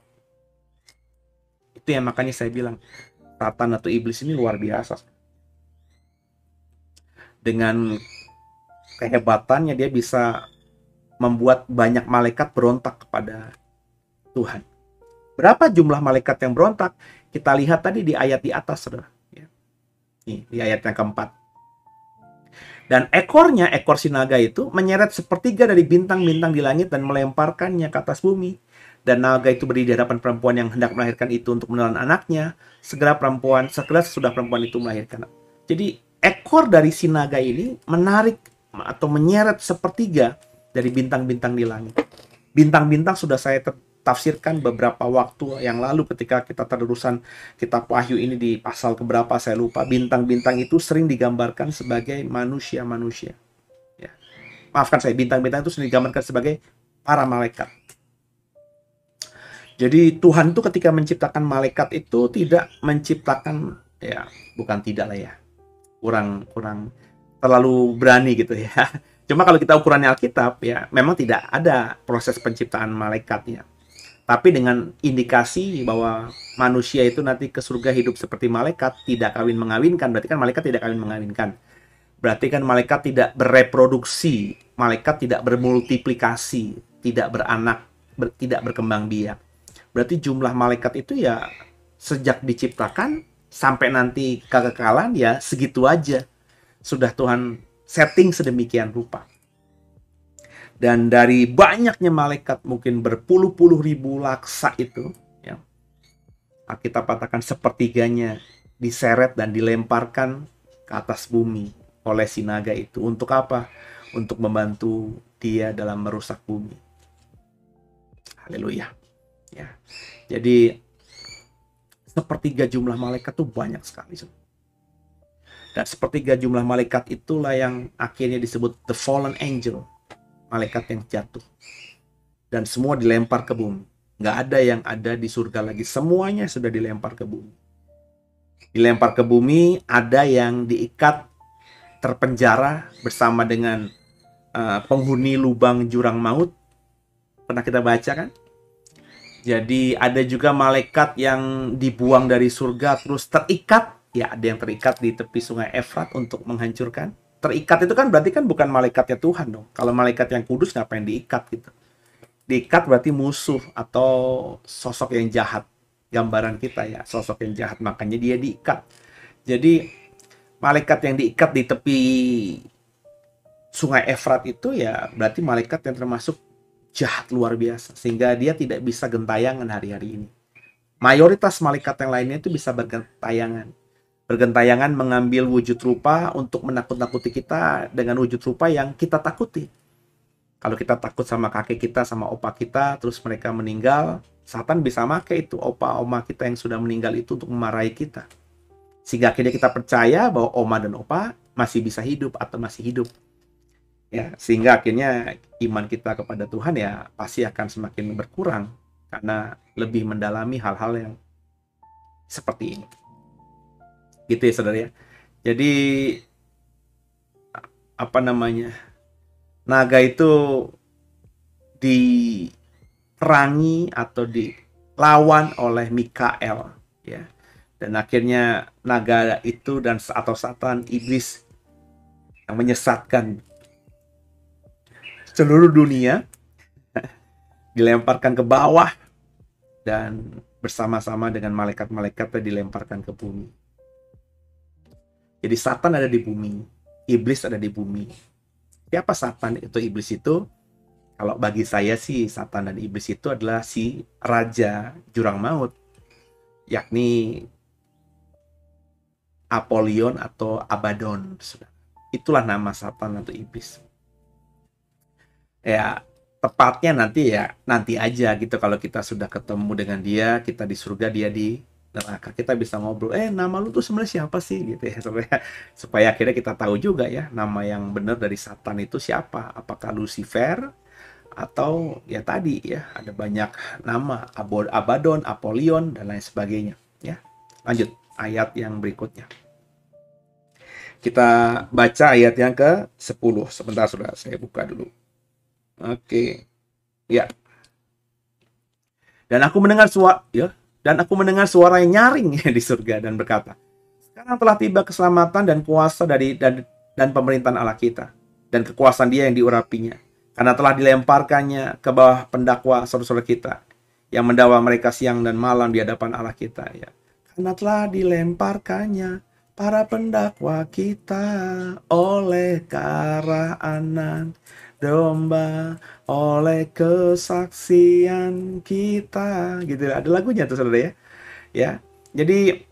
Itu yang makanya saya bilang Satan atau iblis ini luar biasa. Dengan kehebatannya dia bisa membuat banyak malaikat berontak kepada Tuhan. Berapa jumlah malaikat yang berontak? Kita lihat tadi di ayat di atas, saudara. Nih, di ayat yang keempat. Dan ekor si naga itu menyeret sepertiga dari bintang-bintang di langit dan melemparkannya ke atas bumi. Dan naga itu berdiri di hadapan perempuan yang hendak melahirkan itu untuk menelan anaknya. Segera sesudah perempuan itu melahirkan. Jadi ekor dari si naga ini menarik atau menyeret sepertiga dari bintang-bintang di langit. Bintang-bintang sudah saya tafsirkan beberapa waktu yang lalu ketika kita terusan kitab Wahyu ini di pasal keberapa saya lupa. Bintang-bintang itu sering digambarkan sebagai manusia-manusia. Ya. Maafkan saya, bintang-bintang itu sering digambarkan sebagai para malaikat. Jadi Tuhan itu ketika menciptakan malaikat itu tidak menciptakan, ya bukan tidak lah ya, kurang terlalu berani gitu ya. Cuma kalau kita ukurannya Alkitab ya memang tidak ada proses penciptaan malaikatnya. Tapi dengan indikasi bahwa manusia itu nanti ke surga hidup seperti malaikat, tidak kawin mengawinkan, berarti kan malaikat tidak kawin mengawinkan. Berarti kan malaikat tidak bereproduksi, malaikat tidak bermultiplikasi, tidak beranak, tidak berkembang biak. Berarti jumlah malaikat itu ya sejak diciptakan sampai nanti kekekalan ya segitu aja. Sudah Tuhan setting sedemikian rupa. Dan dari banyaknya malaikat, mungkin berpuluh-puluh ribu laksa itu, ya, Alkitab katakan sepertiganya diseret dan dilemparkan ke atas bumi oleh si naga itu. Untuk apa? Untuk membantu dia dalam merusak bumi. Haleluya. Ya. Jadi sepertiga jumlah malaikat itu banyak sekali. Dan sepertiga jumlah malaikat itulah yang akhirnya disebut the fallen angel. Malaikat yang jatuh. Dan semua dilempar ke bumi. Nggak ada yang ada di surga lagi. Semuanya sudah dilempar ke bumi. Dilempar ke bumi, ada yang diikat, terpenjara bersama dengan penghuni lubang jurang maut. Pernah kita baca kan? Jadi ada juga malaikat yang dibuang dari surga terus terikat. Ya, ada yang terikat di tepi sungai Efrat untuk menghancurkan. Terikat itu kan berarti kan bukan malaikatnya Tuhan dong. Kalau malaikat yang kudus ngapain diikat gitu. Diikat berarti musuh atau sosok yang jahat. Gambaran kita ya, sosok yang jahat. Makanya dia diikat. Jadi malaikat yang diikat di tepi sungai Efrat itu ya berarti malaikat yang termasuk jahat luar biasa. Sehingga dia tidak bisa gentayangan hari-hari ini. Mayoritas malaikat yang lainnya itu bisa bergentayangan. Bergentayangan mengambil wujud rupa untuk menakut-nakuti kita dengan wujud rupa yang kita takuti. Kalau kita takut sama kakek kita, sama opa kita, terus mereka meninggal, Satan bisa pakai itu opa oma kita yang sudah meninggal itu untuk memarahi kita. Sehingga akhirnya kita percaya bahwa oma dan opa masih bisa hidup atau masih hidup. Ya, sehingga akhirnya iman kita kepada Tuhan ya pasti akan semakin berkurang karena lebih mendalami hal-hal yang seperti ini. Gitu ya saudara ya. Jadi apa namanya? Naga itu diperangi atau dilawan oleh Mikael ya. Dan akhirnya naga itu dan atau Satan iblis yang menyesatkan seluruh dunia dilemparkan ke bawah dan bersama-sama dengan malaikat-malaikatnya dilemparkan ke bumi. Jadi Satan ada di bumi, iblis ada di bumi. Siapa Satan itu iblis itu? Kalau bagi saya sih Satan dan iblis itu adalah si raja jurang maut, yakni Apollyon atau Abaddon. Itulah nama Satan atau iblis. Ya, tepatnya nanti aja gitu kalau kita sudah ketemu dengan dia, kita di surga, dia di neraka, kita bisa ngobrol, nama lu tuh sebenarnya siapa sih gitu ya, supaya akhirnya kita tahu juga ya nama yang benar dari Satan itu siapa, apakah Lucifer atau ya tadi ya ada banyak nama, Abaddon, Apollyon dan lain sebagainya ya. Lanjut ayat yang berikutnya. Kita baca ayat yang ke-10. Sebentar Saudara, saya buka dulu. Oke. Ya. Dan aku mendengar suara yang nyaring di surga dan berkata, sekarang telah tiba keselamatan dan kuasa dan pemerintahan Allah kita dan kekuasaan Dia yang diurapinya, karena telah dilemparkannya ke bawah pendakwa saudara-saudara kita yang mendakwa mereka siang dan malam di hadapan Allah kita ya. Karena telah dilemparkannya para pendakwa kita oleh karahanan domba, oleh kesaksian kita, gitu. Ada lagunya tuh saudara ya. Ya. Jadi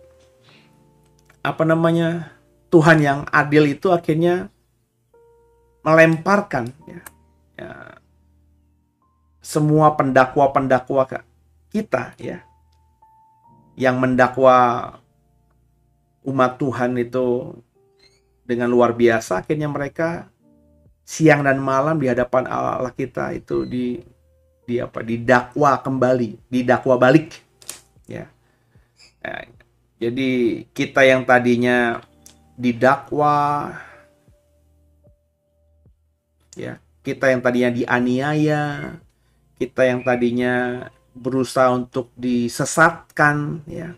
apa namanya? Tuhan yang adil itu akhirnya melemparkan ya, semua pendakwa-pendakwa kita ya yang mendakwa umat Tuhan itu dengan luar biasa, akhirnya mereka siang dan malam di hadapan Allah kita itu didakwa kembali, didakwa balik ya. Jadi kita yang tadinya didakwa ya, kita yang tadinya dianiaya, kita yang tadinya berusaha untuk disesatkan ya,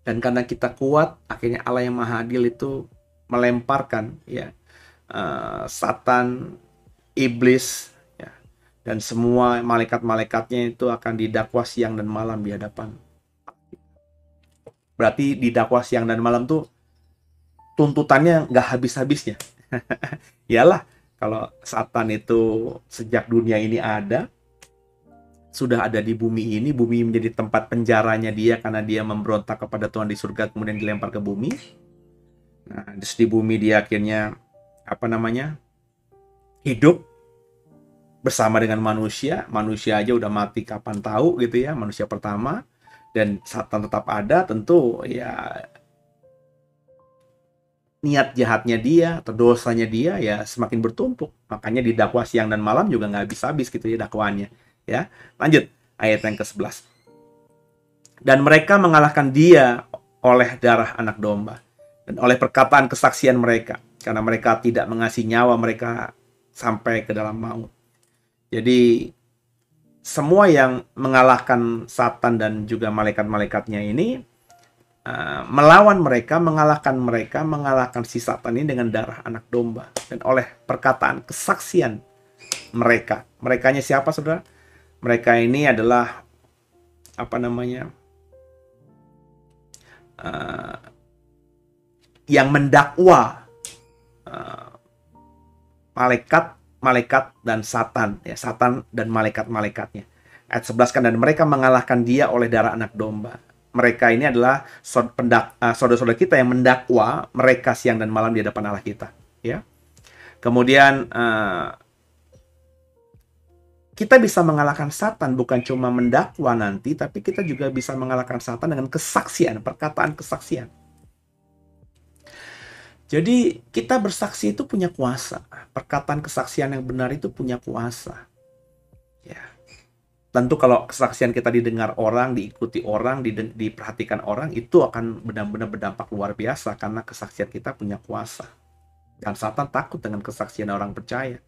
dan karena kita kuat akhirnya Allah yang Maha Adil itu melemparkan ya Satan, iblis ya, dan semua malaikat-malaikatnya itu akan didakwa siang dan malam di hadapan. Berarti didakwa siang dan malam tuh tuntutannya nggak habis-habisnya. Iyalah, kalau Satan itu sejak dunia ini ada, sudah ada di bumi ini, bumi menjadi tempat penjaranya dia karena dia memberontak kepada Tuhan di surga, kemudian dilempar ke bumi. Nah, di bumi dia akhirnya hidup bersama dengan manusia aja udah mati kapan tahu gitu ya, manusia pertama, dan Satan tetap ada. Tentu ya niat jahatnya dia atau dosanya dia ya semakin bertumpuk, makanya didakwa siang dan malam juga nggak habis-habis gitu ya dakwaannya ya. Lanjut ayat yang ke-11. Dan mereka mengalahkan dia oleh darah anak domba dan oleh perkataan kesaksian mereka, karena mereka tidak mengasihi nyawa mereka sampai ke dalam maut. Jadi semua yang mengalahkan Satan dan juga malaikat-malaikatnya ini melawan mereka, mengalahkan si Satan ini dengan darah anak domba dan oleh perkataan kesaksian mereka. Merekanya siapa, saudara? Mereka ini adalah yang mendakwa malaikat dan Satan, ya, Satan dan malaikat-malaikatnya. Ayat 11 kan, dan mereka mengalahkan dia oleh darah anak domba. Mereka ini adalah saudara-saudara kita yang mendakwa mereka siang dan malam di hadapan Allah kita, ya. Kemudian kita bisa mengalahkan Satan bukan cuma mendakwa nanti, tapi kita juga bisa mengalahkan Satan dengan kesaksian, perkataan kesaksian. Jadi kita bersaksi itu punya kuasa. Perkataan kesaksian yang benar itu punya kuasa. Ya. Tentu kalau kesaksian kita didengar orang, diikuti orang, diperhatikan orang, itu akan benar-benar berdampak luar biasa karena kesaksian kita punya kuasa. Dan Satan takut dengan kesaksian orang percaya.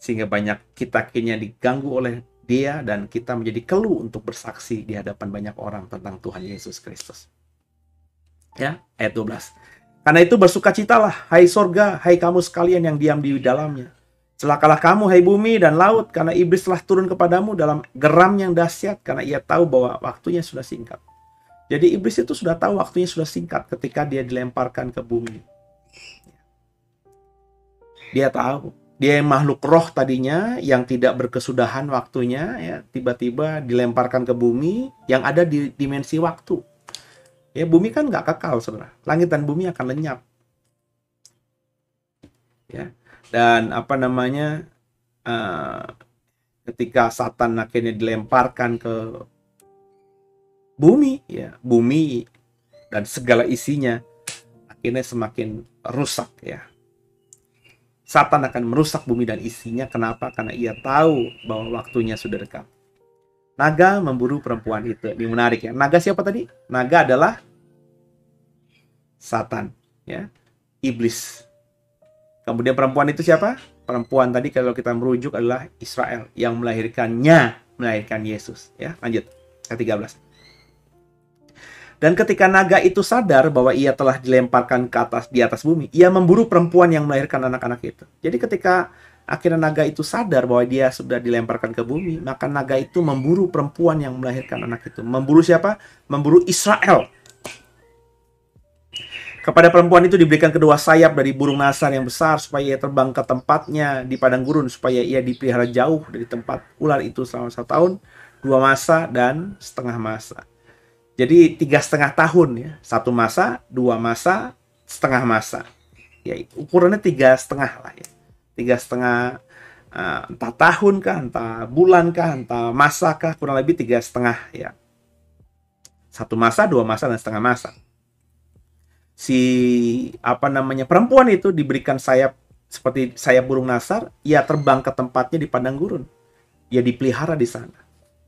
Sehingga banyak kita akhirnya diganggu oleh dia dan kita menjadi keluh untuk bersaksi di hadapan banyak orang tentang Tuhan Yesus Kristus. Ya, ayat 12. Karena itu bersukacitalah, hai sorga, hai kamu sekalian yang diam di dalamnya. Celakalah kamu, hai bumi dan laut, karena iblis telah turun kepadamu dalam geram yang dahsyat, karena ia tahu bahwa waktunya sudah singkat. Jadi iblis itu sudah tahu waktunya sudah singkat ketika dia dilemparkan ke bumi. Dia tahu, dia yang makhluk roh tadinya, yang tidak berkesudahan waktunya, ya, tiba-tiba dilemparkan ke bumi yang ada di dimensi waktu. Ya, bumi kan nggak kekal, saudara. Langit dan bumi akan lenyap. Ya, dan ketika Satan akhirnya dilemparkan ke bumi, ya, bumi dan segala isinya akhirnya semakin rusak, ya. Satan akan merusak bumi dan isinya. Kenapa? Karena ia tahu bahwa waktunya sudah dekat. Naga memburu perempuan itu. Ini menarik, ya. Naga siapa tadi? Naga adalah Satan, ya, iblis. Kemudian perempuan itu siapa? Perempuan tadi kalau kita merujuk adalah Israel yang melahirkan Yesus, ya. Lanjut ayat 13. Dan ketika naga itu sadar bahwa ia telah dilemparkan di atas bumi, ia memburu perempuan yang melahirkan anak-anak itu. Jadi ketika akhirnya naga itu sadar bahwa dia sudah dilemparkan ke bumi, maka naga itu memburu perempuan yang melahirkan anak itu. Memburu siapa? Memburu Israel. Kepada perempuan itu diberikan kedua sayap dari burung nasar yang besar, supaya ia terbang ke tempatnya di padang gurun, supaya ia dipelihara jauh dari tempat ular itu selama 1 tahun, 2 masa, dan setengah masa. Jadi 3,5 tahun, ya. 1 masa, 2 masa, setengah masa. Ya, ukurannya 3,5 lah, ya. 3,5, entah tahun kah, entah bulan kah, entah masa kah, kurang lebih 3,5, ya. 1 masa, 2 masa, dan setengah masa. Perempuan itu diberikan sayap seperti sayap burung nasar, ia terbang ke tempatnya di padang gurun. Ia dipelihara di sana.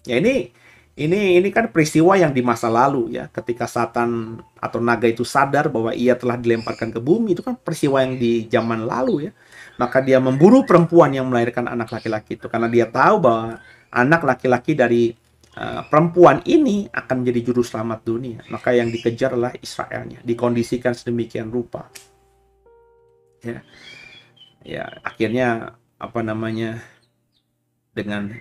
Ya, ini kan peristiwa yang di masa lalu, ya, ketika Satan atau naga itu sadar bahwa ia telah dilemparkan ke bumi. Itu kan peristiwa yang di zaman lalu, ya. Maka dia memburu perempuan yang melahirkan anak laki-laki itu karena dia tahu bahwa anak laki-laki dari perempuan ini akan menjadi juru selamat dunia. Maka yang dikejar adalah Israelnya, dikondisikan sedemikian rupa, ya. Ya, akhirnya dengan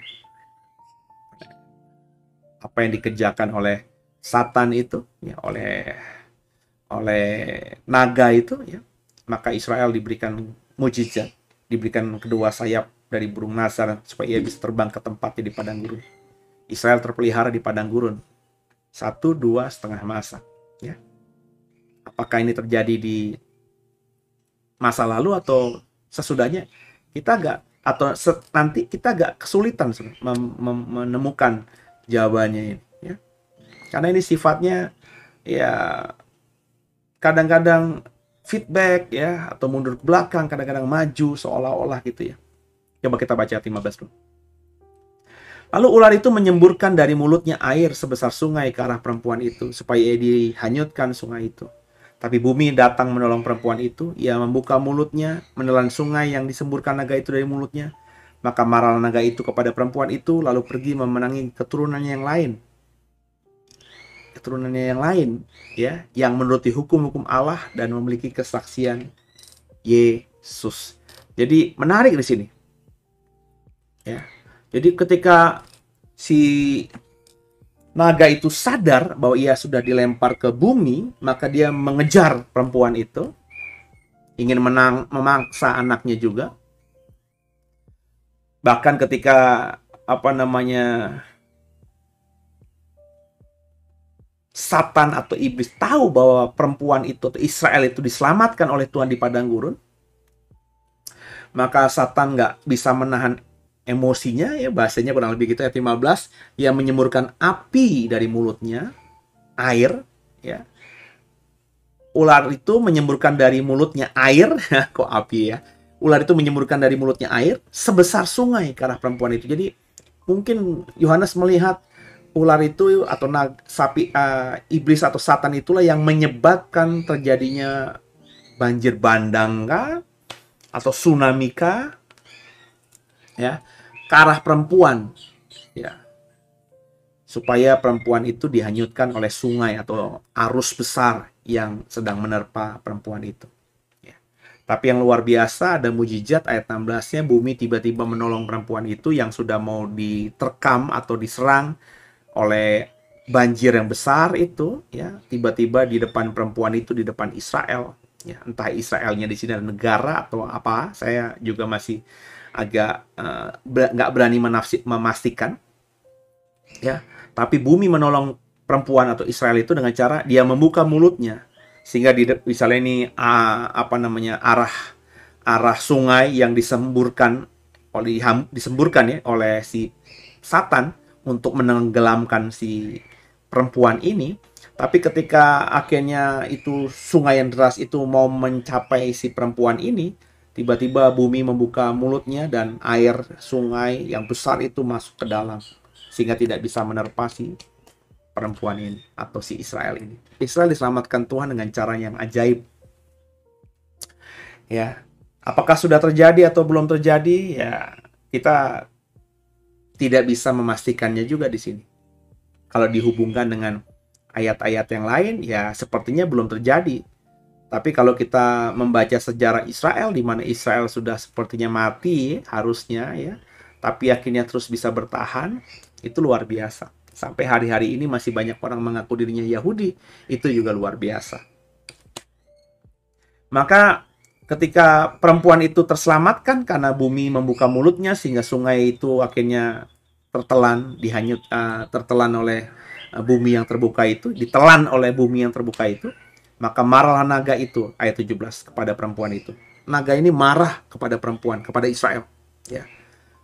apa yang dikerjakan oleh Satan itu, ya, oleh naga itu, ya, maka Israel diberikan mujizat, diberikan kedua sayap dari burung nasar supaya ia bisa terbang ke tempatnya di padang gurun. Israel terpelihara di padang gurun 1-2 setengah masa, ya. Apakah ini terjadi di masa lalu atau sesudahnya? Nanti kita agak kesulitan menemukan jawabannya ini, ya. Karena ini sifatnya, ya, kadang-kadang feedback, ya, atau mundur ke belakang, kadang-kadang maju seolah-olah gitu, ya. Coba kita baca 15 dulu. Lalu ular itu menyemburkan dari mulutnya air sebesar sungai ke arah perempuan itu, supaya ia dihanyutkan sungai itu. Tapi bumi datang menolong perempuan itu. Ia membuka mulutnya, menelan sungai yang disemburkan naga itu dari mulutnya. Maka marah naga itu kepada perempuan itu, lalu pergi memenangi keturunannya yang lain. Keturunannya yang lain, ya, yang menuruti hukum-hukum Allah dan memiliki kesaksian Yesus. Jadi menarik di sini. Ya. Jadi ketika si naga itu sadar bahwa ia sudah dilempar ke bumi, maka dia mengejar perempuan itu, ingin memaksa anaknya juga. Bahkan ketika Satan atau iblis tahu bahwa perempuan itu atau Israel itu diselamatkan oleh Tuhan di padang gurun, maka Satan nggak bisa menahan emosinya, ya bahasanya kurang lebih gitu, ayat 15, ia menyemburkan api dari mulutnya, air, ya. Ular itu menyemburkan dari mulutnya air, kok api ya. Ular itu menyemburkan dari mulutnya air sebesar sungai ke arah perempuan itu. Jadi mungkin Yohanes melihat ular itu atau iblis atau Satan itulah yang menyebabkan terjadinya banjir bandang kah? Atau tsunami kah? Ya, ke arah perempuan, ya, supaya perempuan itu dihanyutkan oleh sungai atau arus besar yang sedang menerpa perempuan itu. Ya. Tapi yang luar biasa, ada mujizat ayat 16-nya, bumi tiba-tiba menolong perempuan itu yang sudah mau diterkam atau diserang oleh banjir yang besar itu, ya, tiba-tiba di depan perempuan itu, di depan Israel. Ya, entah Israelnya di sini adalah negara atau apa, saya juga masih agak nggak berani memastikan, ya. Tapi bumi menolong perempuan atau Israel itu dengan cara dia membuka mulutnya, sehingga misalnya ini arah sungai yang disemburkan oleh si Satan untuk menenggelamkan si perempuan ini. Tapi ketika akhirnya itu sungai yang deras itu mau mencapai si perempuan ini, tiba-tiba bumi membuka mulutnya dan air sungai yang besar itu masuk ke dalam, sehingga tidak bisa menerpa si perempuan ini atau si Israel ini. Israel diselamatkan Tuhan dengan cara yang ajaib. Ya, apakah sudah terjadi atau belum terjadi? Ya, kita tidak bisa memastikannya juga di sini. Kalau dihubungkan dengan ayat-ayat yang lain, ya sepertinya belum terjadi. Tapi kalau kita membaca sejarah Israel, di mana Israel sudah sepertinya mati harusnya, ya, tapi akhirnya terus bisa bertahan, itu luar biasa. Sampai hari-hari ini masih banyak orang mengaku dirinya Yahudi, itu juga luar biasa. Maka ketika perempuan itu terselamatkan karena bumi membuka mulutnya sehingga sungai itu akhirnya tertelan oleh bumi yang terbuka itu, ditelan oleh bumi yang terbuka itu, maka marahlah naga itu, ayat 17, kepada perempuan itu. Naga ini marah kepada perempuan, kepada Israel, ya.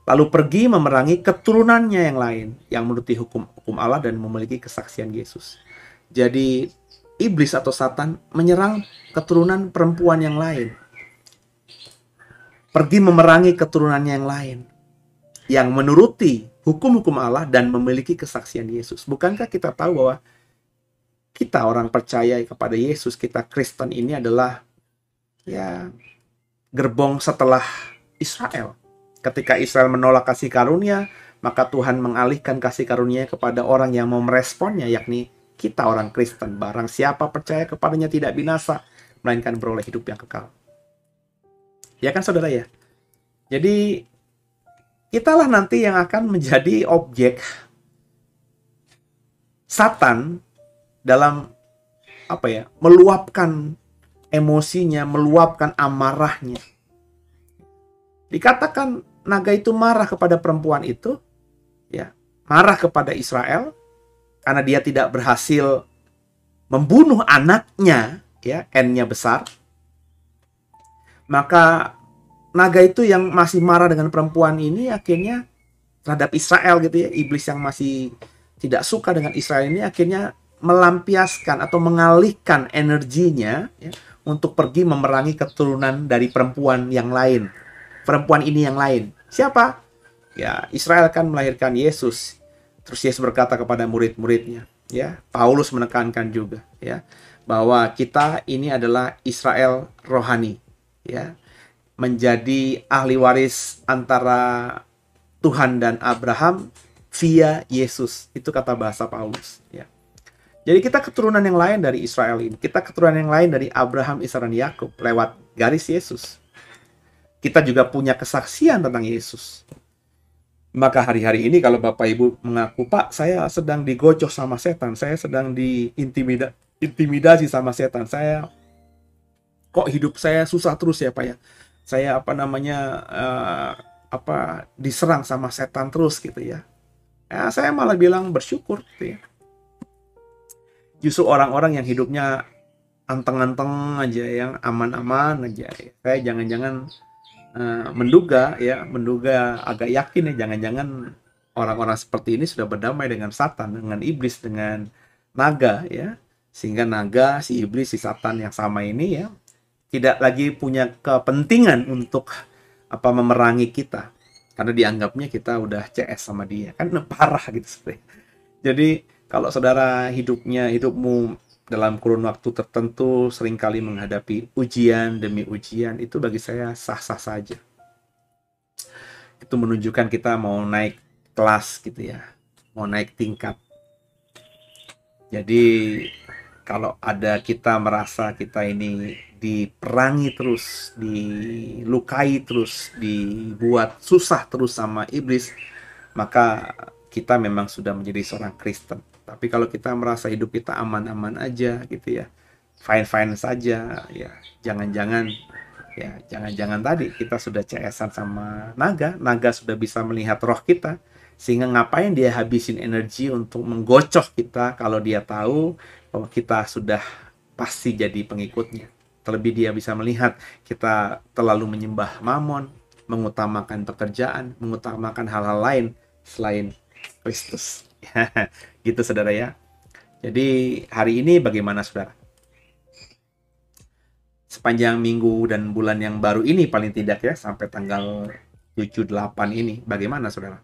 Lalu pergi memerangi keturunannya yang lain, yang menuruti hukum Allah dan memiliki kesaksian Yesus. Jadi iblis atau Satan menyerang keturunan perempuan yang lain. Pergi memerangi keturunannya yang lain, yang menuruti hukum-hukum Allah dan memiliki kesaksian Yesus. Bukankah kita tahu bahwa kita orang percaya kepada Yesus, kita Kristen ini adalah, ya, gerbong setelah Israel. Ketika Israel menolak kasih karunia, maka Tuhan mengalihkan kasih karunia kepada orang yang mau meresponnya, yakni kita orang Kristen. Barang siapa percaya kepadanya tidak binasa, melainkan beroleh hidup yang kekal. Ya kan saudara ya? Jadi kitalah nanti yang akan menjadi objek Satan dalam meluapkan emosinya, meluapkan amarahnya. Dikatakan naga itu marah kepada perempuan itu, ya, marah kepada Israel karena dia tidak berhasil membunuh anaknya, ya, N-nya besar. Maka naga itu yang masih marah dengan perempuan ini akhirnya terhadap Israel gitu ya, iblis yang masih tidak suka dengan Israel ini akhirnya melampiaskan atau mengalihkan energinya, ya, untuk pergi memerangi keturunan dari perempuan yang lain. Perempuan ini yang lain. Siapa? Ya, Israel kan melahirkan Yesus. Terus Yesus berkata kepada murid-muridnya, ya, Paulus menekankan juga, ya, bahwa kita ini adalah Israel rohani, ya, menjadi ahli waris antara Tuhan dan Abraham via Yesus. Itu kata bahasa Paulus, ya. Jadi kita keturunan yang lain dari Israel ini. Kita keturunan yang lain dari Abraham, Ishak, dan Yakub lewat garis Yesus. Kita juga punya kesaksian tentang Yesus. Maka hari-hari ini kalau Bapak Ibu mengaku, Pak, saya sedang digocoh sama setan, saya sedang diintimidasi sama setan, saya kok hidup saya susah terus ya Pak ya. Saya diserang sama setan terus gitu ya. Ya, saya malah bilang bersyukur gitu ya. Justru orang-orang yang hidupnya anteng-anteng aja, yang aman-aman aja. Saya jangan-jangan menduga agak yakin ya, jangan-jangan orang-orang seperti ini sudah berdamai dengan Satan, dengan iblis, dengan naga ya. Sehingga naga, si iblis, si Satan yang sama ini ya tidak lagi punya kepentingan untuk memerangi kita. Karena dianggapnya kita udah CS sama dia. Kan parah gitu sebenarnya. Jadi kalau saudara hidupmu dalam kurun waktu tertentu seringkali menghadapi ujian demi ujian, itu bagi saya sah-sah saja. Itu menunjukkan kita mau naik kelas gitu ya, mau naik tingkat. Jadi kalau ada kita merasa kita ini diperangi terus, dilukai terus, dibuat susah terus sama iblis, maka kita memang sudah menjadi seorang Kristen. Tapi kalau kita merasa hidup kita aman-aman aja gitu ya, fine-fine saja ya, jangan-jangan tadi kita sudah CS-an sama naga. Naga sudah bisa melihat roh kita, sehingga ngapain dia habisin energi untuk menggocoh kita kalau dia tahu bahwa kita sudah pasti jadi pengikutnya. Terlebih dia bisa melihat kita terlalu menyembah mamon, mengutamakan pekerjaan, mengutamakan hal-hal lain selain Kristus. Gitu saudara ya. Jadi hari ini bagaimana saudara? Sepanjang minggu dan bulan yang baru ini paling tidak ya, sampai tanggal 7-8 ini, bagaimana saudara?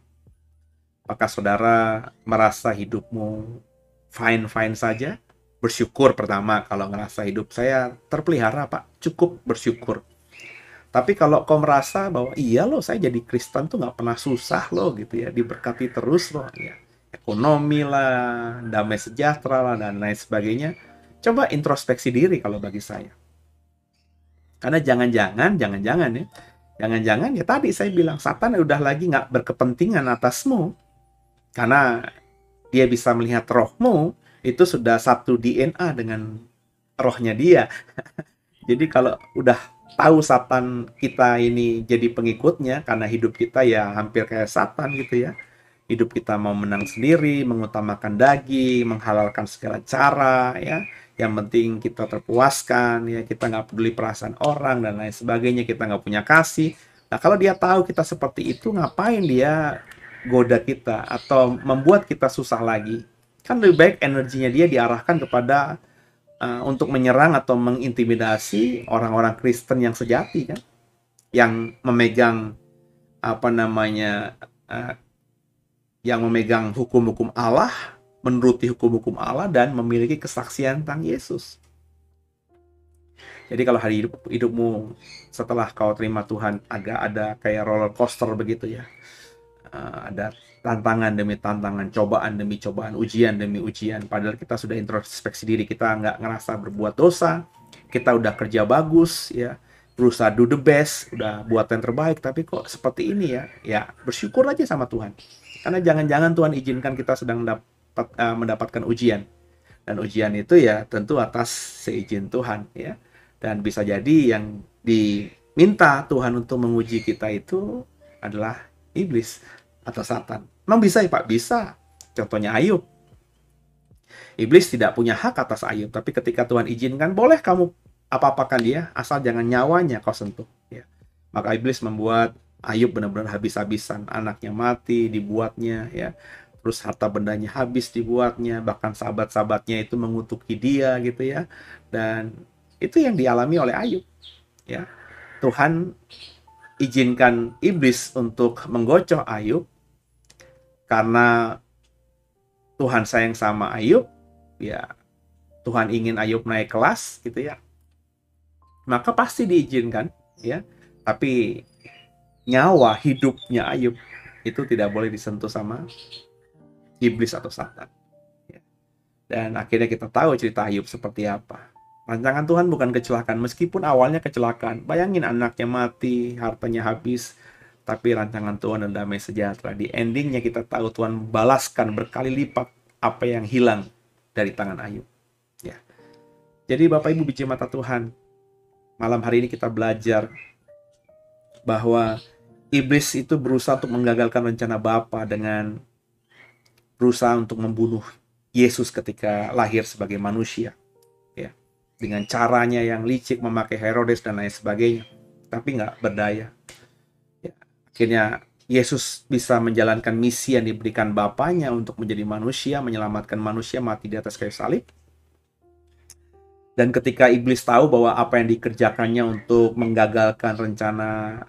Apakah saudara merasa hidupmu fine-fine saja? Bersyukur pertama kalau ngerasa hidup saya terpelihara Pak, cukup bersyukur. Tapi kalau kau merasa bahwa iya loh saya jadi Kristen tuh nggak pernah susah loh gitu ya, diberkati terus loh ya, ekonomi lah, damai sejahtera lah, dan lain sebagainya, coba introspeksi diri kalau bagi saya. Karena jangan-jangan ya tadi saya bilang, Satan udah lagi nggak berkepentingan atasmu, karena dia bisa melihat rohmu, itu sudah satu DNA dengan rohnya dia. Jadi kalau udah tahu Satan kita ini jadi pengikutnya, karena hidup kita ya hampir kayak Satan gitu ya. Hidup kita mau menang sendiri, mengutamakan daging, menghalalkan segala cara ya. Yang penting kita terpuaskan ya, kita nggak peduli perasaan orang dan lain sebagainya, kita nggak punya kasih. Nah kalau dia tahu kita seperti itu, ngapain dia goda kita atau membuat kita susah lagi? Kan lebih baik energinya dia diarahkan kepada untuk menyerang atau mengintimidasi orang-orang Kristen yang sejati kan, yang memegang yang memegang hukum-hukum Allah, menuruti hukum-hukum Allah, dan memiliki kesaksian tentang Yesus. Jadi kalau hari hidupmu setelah kau terima Tuhan agak ada kayak roller coaster begitu ya, ada tantangan demi tantangan, cobaan demi cobaan, ujian demi ujian. Padahal kita sudah introspeksi diri, kita nggak ngerasa berbuat dosa, kita udah kerja bagus ya, berusaha do the best, udah buat yang terbaik, tapi kok seperti ini ya, ya bersyukur aja sama Tuhan. Karena jangan-jangan Tuhan izinkan kita sedang mendapatkan ujian, dan ujian itu ya tentu atas seizin Tuhan ya, dan bisa jadi yang diminta Tuhan untuk menguji kita itu adalah iblis atau Satan. Memang bisa ya Pak? Bisa. Contohnya Ayub. Iblis tidak punya hak atas Ayub, tapi ketika Tuhan izinkan, boleh kamu apa-apakan dia, asal jangan nyawanya kau sentuh. Ya. Maka iblis membuat Ayub benar-benar habis-habisan. Anaknya mati, dibuatnya. Ya. Terus harta bendanya habis dibuatnya, bahkan sahabat-sahabatnya itu mengutuki dia gitu ya. Dan itu yang dialami oleh Ayub. Ya. Tuhan izinkan iblis untuk menggocoh Ayub, karena Tuhan sayang sama Ayub, ya Tuhan ingin Ayub naik kelas gitu ya, maka pasti diizinkan ya. Tapi nyawa hidupnya Ayub itu tidak boleh disentuh sama iblis atau Satan. Ya. Dan akhirnya kita tahu cerita Ayub seperti apa. Rancangan Tuhan bukan kecelakaan, meskipun awalnya kecelakaan. Bayangin anaknya mati, hartanya habis, tapi rancangan Tuhan adalah damai sejahtera. Di endingnya kita tahu Tuhan balaskan berkali lipat apa yang hilang dari tangan Ayub. Ya. Jadi Bapak Ibu biji mata Tuhan, malam hari ini kita belajar bahwa iblis itu berusaha untuk menggagalkan rencana Bapa dengan berusaha untuk membunuh Yesus ketika lahir sebagai manusia. Ya. Dengan caranya yang licik, memakai Herodes dan lain sebagainya, tapi nggak berdaya. Ya. Akhirnya Yesus bisa menjalankan misi yang diberikan Bapanya untuk menjadi manusia, menyelamatkan manusia, mati di atas kayu salib. Dan ketika iblis tahu bahwa apa yang dikerjakannya untuk menggagalkan rencana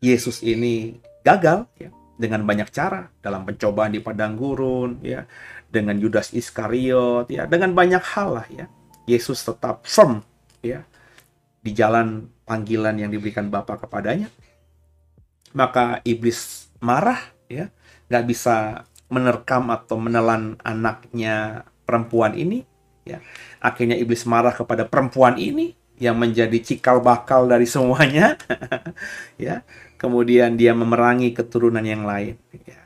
Yesus ini gagal, ya, dengan banyak cara, dalam pencobaan di padang gurun, ya, dengan Yudas Iskariot, ya, dengan banyak hal lah, ya. Yesus tetap firm, ya, di jalan panggilan yang diberikan Bapa kepadanya. Maka iblis marah, ya, nggak bisa menerkam atau menelan anaknya perempuan ini, ya. Akhirnya iblis marah kepada perempuan ini yang menjadi cikal bakal dari semuanya, ya. Kemudian dia memerangi keturunan yang lain, ya.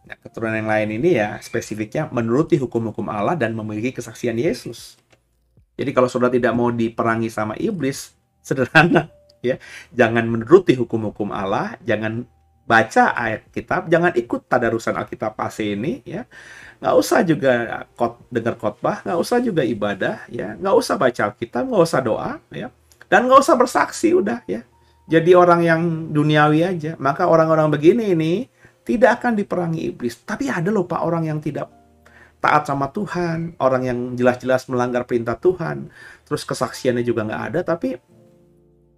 Nah, keturunan yang lain ini ya spesifiknya menuruti hukum-hukum Allah dan memiliki kesaksian Yesus. Jadi kalau saudara tidak mau diperangi sama iblis, sederhana, ya. Jangan menuruti hukum-hukum Allah, jangan baca ayat kitab, jangan ikut tadarusan Alkitab PASE ini, ya. Nggak usah juga dengar khotbah, nggak usah juga ibadah, ya. Nggak usah baca Alkitab, nggak usah doa, ya. Dan nggak usah bersaksi, udah, ya. Jadi orang yang duniawi aja. Maka orang-orang begini ini tidak akan diperangi iblis. Tapi ada loh Pak, orang yang tidak taat sama Tuhan, orang yang jelas-jelas melanggar perintah Tuhan, terus kesaksiannya juga nggak ada, tapi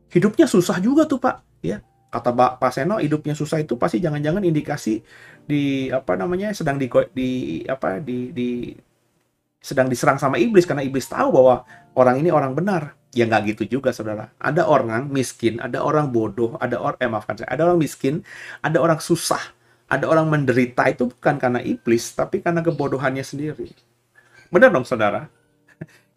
hidupnya susah juga tuh Pak, ya. Kata Pak Seno, hidupnya susah itu pasti jangan-jangan indikasi di sedang diserang sama iblis, karena iblis tahu bahwa orang ini orang benar. Ya nggak gitu juga saudara. Ada orang miskin, ada orang bodoh, ada orang miskin, ada orang susah, ada orang menderita, itu bukan karena iblis, tapi karena kebodohannya sendiri. Benar dong saudara?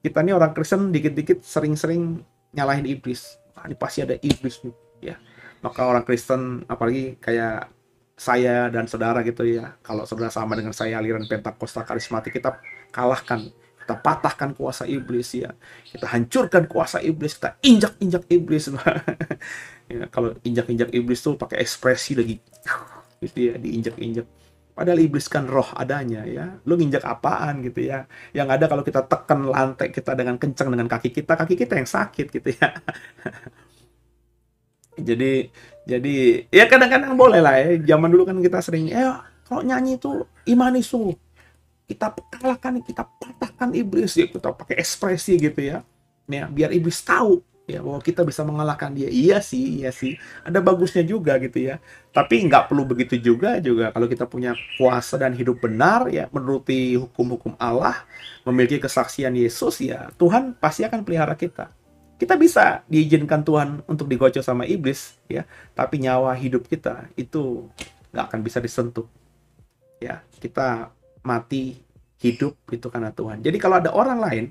Kita ini orang Kristen dikit-dikit sering-sering nyalahin iblis. Ini pasti ada iblis nih, ya. Maka orang Kristen, apalagi kayak saya dan saudara gitu ya, kalau saudara sama dengan saya aliran Pentakosta karismatik, kita kalahkan, kita patahkan kuasa iblis, ya. Kita hancurkan kuasa iblis, kita injak-injak iblis. Ya, kalau injak-injak iblis tuh pakai ekspresi lagi, gitu ya, diinjak-injak. Padahal iblis kan roh adanya, ya. Lu nginjak apaan gitu ya? Yang ada kalau kita tekan lantai kita dengan kencang dengan kaki kita yang sakit gitu ya. Jadi ya kadang-kadang boleh lah ya. Zaman dulu kan kita sering, kalau nyanyi itu imanisu, kita kalahkan, kita patahkan iblis, ya. Kita pakai ekspresi gitu ya. Ya, biar iblis tahu ya bahwa kita bisa mengalahkan dia. Iya sih. Ada bagusnya juga gitu ya. Tapi nggak perlu begitu juga kalau kita punya kuasa dan hidup benar, ya, menuruti hukum-hukum Allah, memiliki kesaksian Yesus, ya, Tuhan pasti akan pelihara kita. Kita bisa diizinkan Tuhan untuk digocok sama iblis, ya, tapi nyawa hidup kita itu nggak akan bisa disentuh, ya. Kita mati hidup itu karena Tuhan. Jadi kalau ada orang lain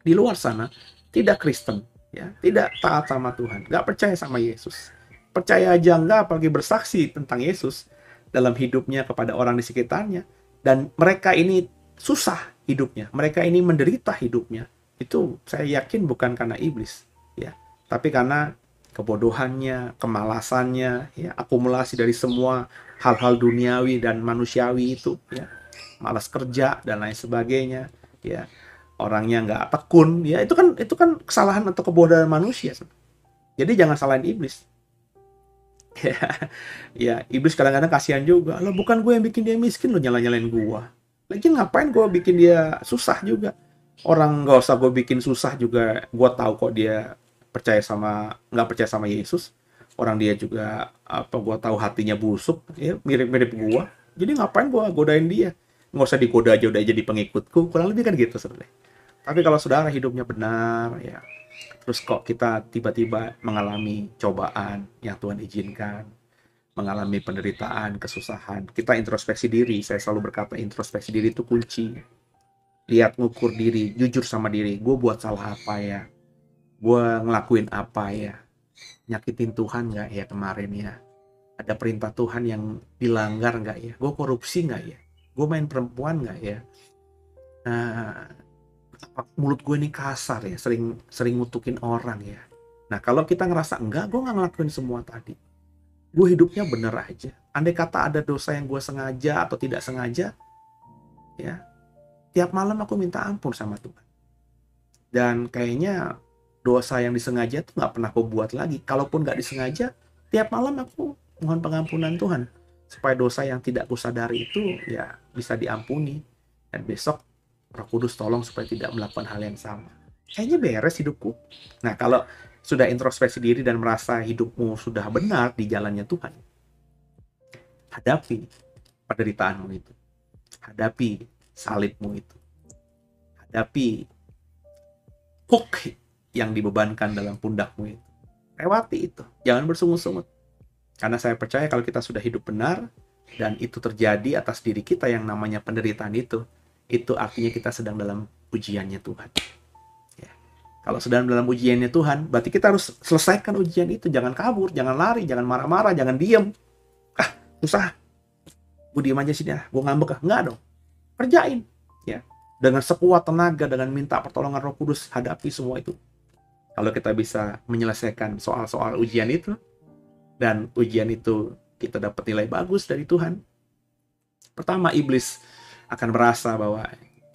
di luar sana tidak Kristen, ya, tidak taat sama Tuhan, nggak percaya sama Yesus, percaya aja nggak, apalagi bersaksi tentang Yesus dalam hidupnya kepada orang di sekitarnya, dan mereka ini susah hidupnya, mereka ini menderita hidupnya, itu saya yakin bukan karena iblis, ya, tapi karena kebodohannya, kemalasannya, ya, akumulasi dari semua hal-hal duniawi dan manusiawi itu, ya, malas kerja dan lain sebagainya, ya, orangnya nggak tekun, ya, itu kan kesalahan atau kebodohan manusia. Jadi jangan salahin iblis. Ya, iblis kadang-kadang kasihan juga. Lo bukan gue yang bikin dia miskin, lo nyalain gue. Lagi ngapain gue bikin dia susah juga? Orang nggak usah gue bikin susah juga, gue tahu kok dia nggak percaya sama Yesus. Orang dia juga gue tahu hatinya busuk, ya, mirip-mirip gue. Jadi ngapain gue godain dia? Nggak usah digoda aja, udah jadi pengikutku. Kurang lebih kan gitu sebenarnya. Tapi kalau saudara hidupnya benar, ya, terus kok kita tiba-tiba mengalami cobaan yang Tuhan izinkan, mengalami penderitaan, kesusahan, kita introspeksi diri. Saya selalu berkata introspeksi diri itu kunci. Lihat, ngukur diri, jujur sama diri. Gue buat salah apa ya? Gue ngelakuin apa ya? Nyakitin Tuhan nggak ya kemarin ya? Ada perintah Tuhan yang dilanggar nggak ya? Gue korupsi nggak ya? Gue main perempuan nggak ya? Nah, mulut gue ini kasar ya, sering ngutukin orang ya. Nah, kalau kita ngerasa enggak, gue nggak ngelakuin semua tadi. Gue hidupnya bener aja. Andai kata ada dosa yang gue sengaja atau tidak sengaja, ya, tiap malam aku minta ampun sama Tuhan. Dan kayaknya dosa yang disengaja itu nggak pernah aku buat lagi. Kalaupun nggak disengaja, tiap malam aku mohon pengampunan Tuhan. Supaya dosa yang tidak aku sadari itu ya bisa diampuni. Dan besok Roh Kudus tolong supaya tidak melakukan hal yang sama. Kayaknya beres hidupku. Nah, kalau sudah introspeksi diri dan merasa hidupmu sudah benar di jalannya Tuhan, hadapi penderitaanmu itu. Hadapi salibmu itu. Hadapi hook yang dibebankan dalam pundakmu itu. Lewati itu. Jangan bersungut-sungut. Karena saya percaya kalau kita sudah hidup benar dan itu terjadi atas diri kita yang namanya penderitaan itu artinya kita sedang dalam ujiannya Tuhan. Ya. Kalau sedang dalam ujiannya Tuhan, berarti kita harus selesaikan ujian itu. Jangan kabur, jangan lari, jangan marah-marah, jangan diem. Susah. Gue diem aja sini, gue ngambek. Enggak dong. Kerjain. Ya. Dengan sekuat tenaga, dengan minta pertolongan Roh Kudus, hadapi semua itu. Kalau kita bisa menyelesaikan soal-soal ujian itu, dan ujian itu kita dapat nilai bagus dari Tuhan, pertama, iblis akan merasa bahwa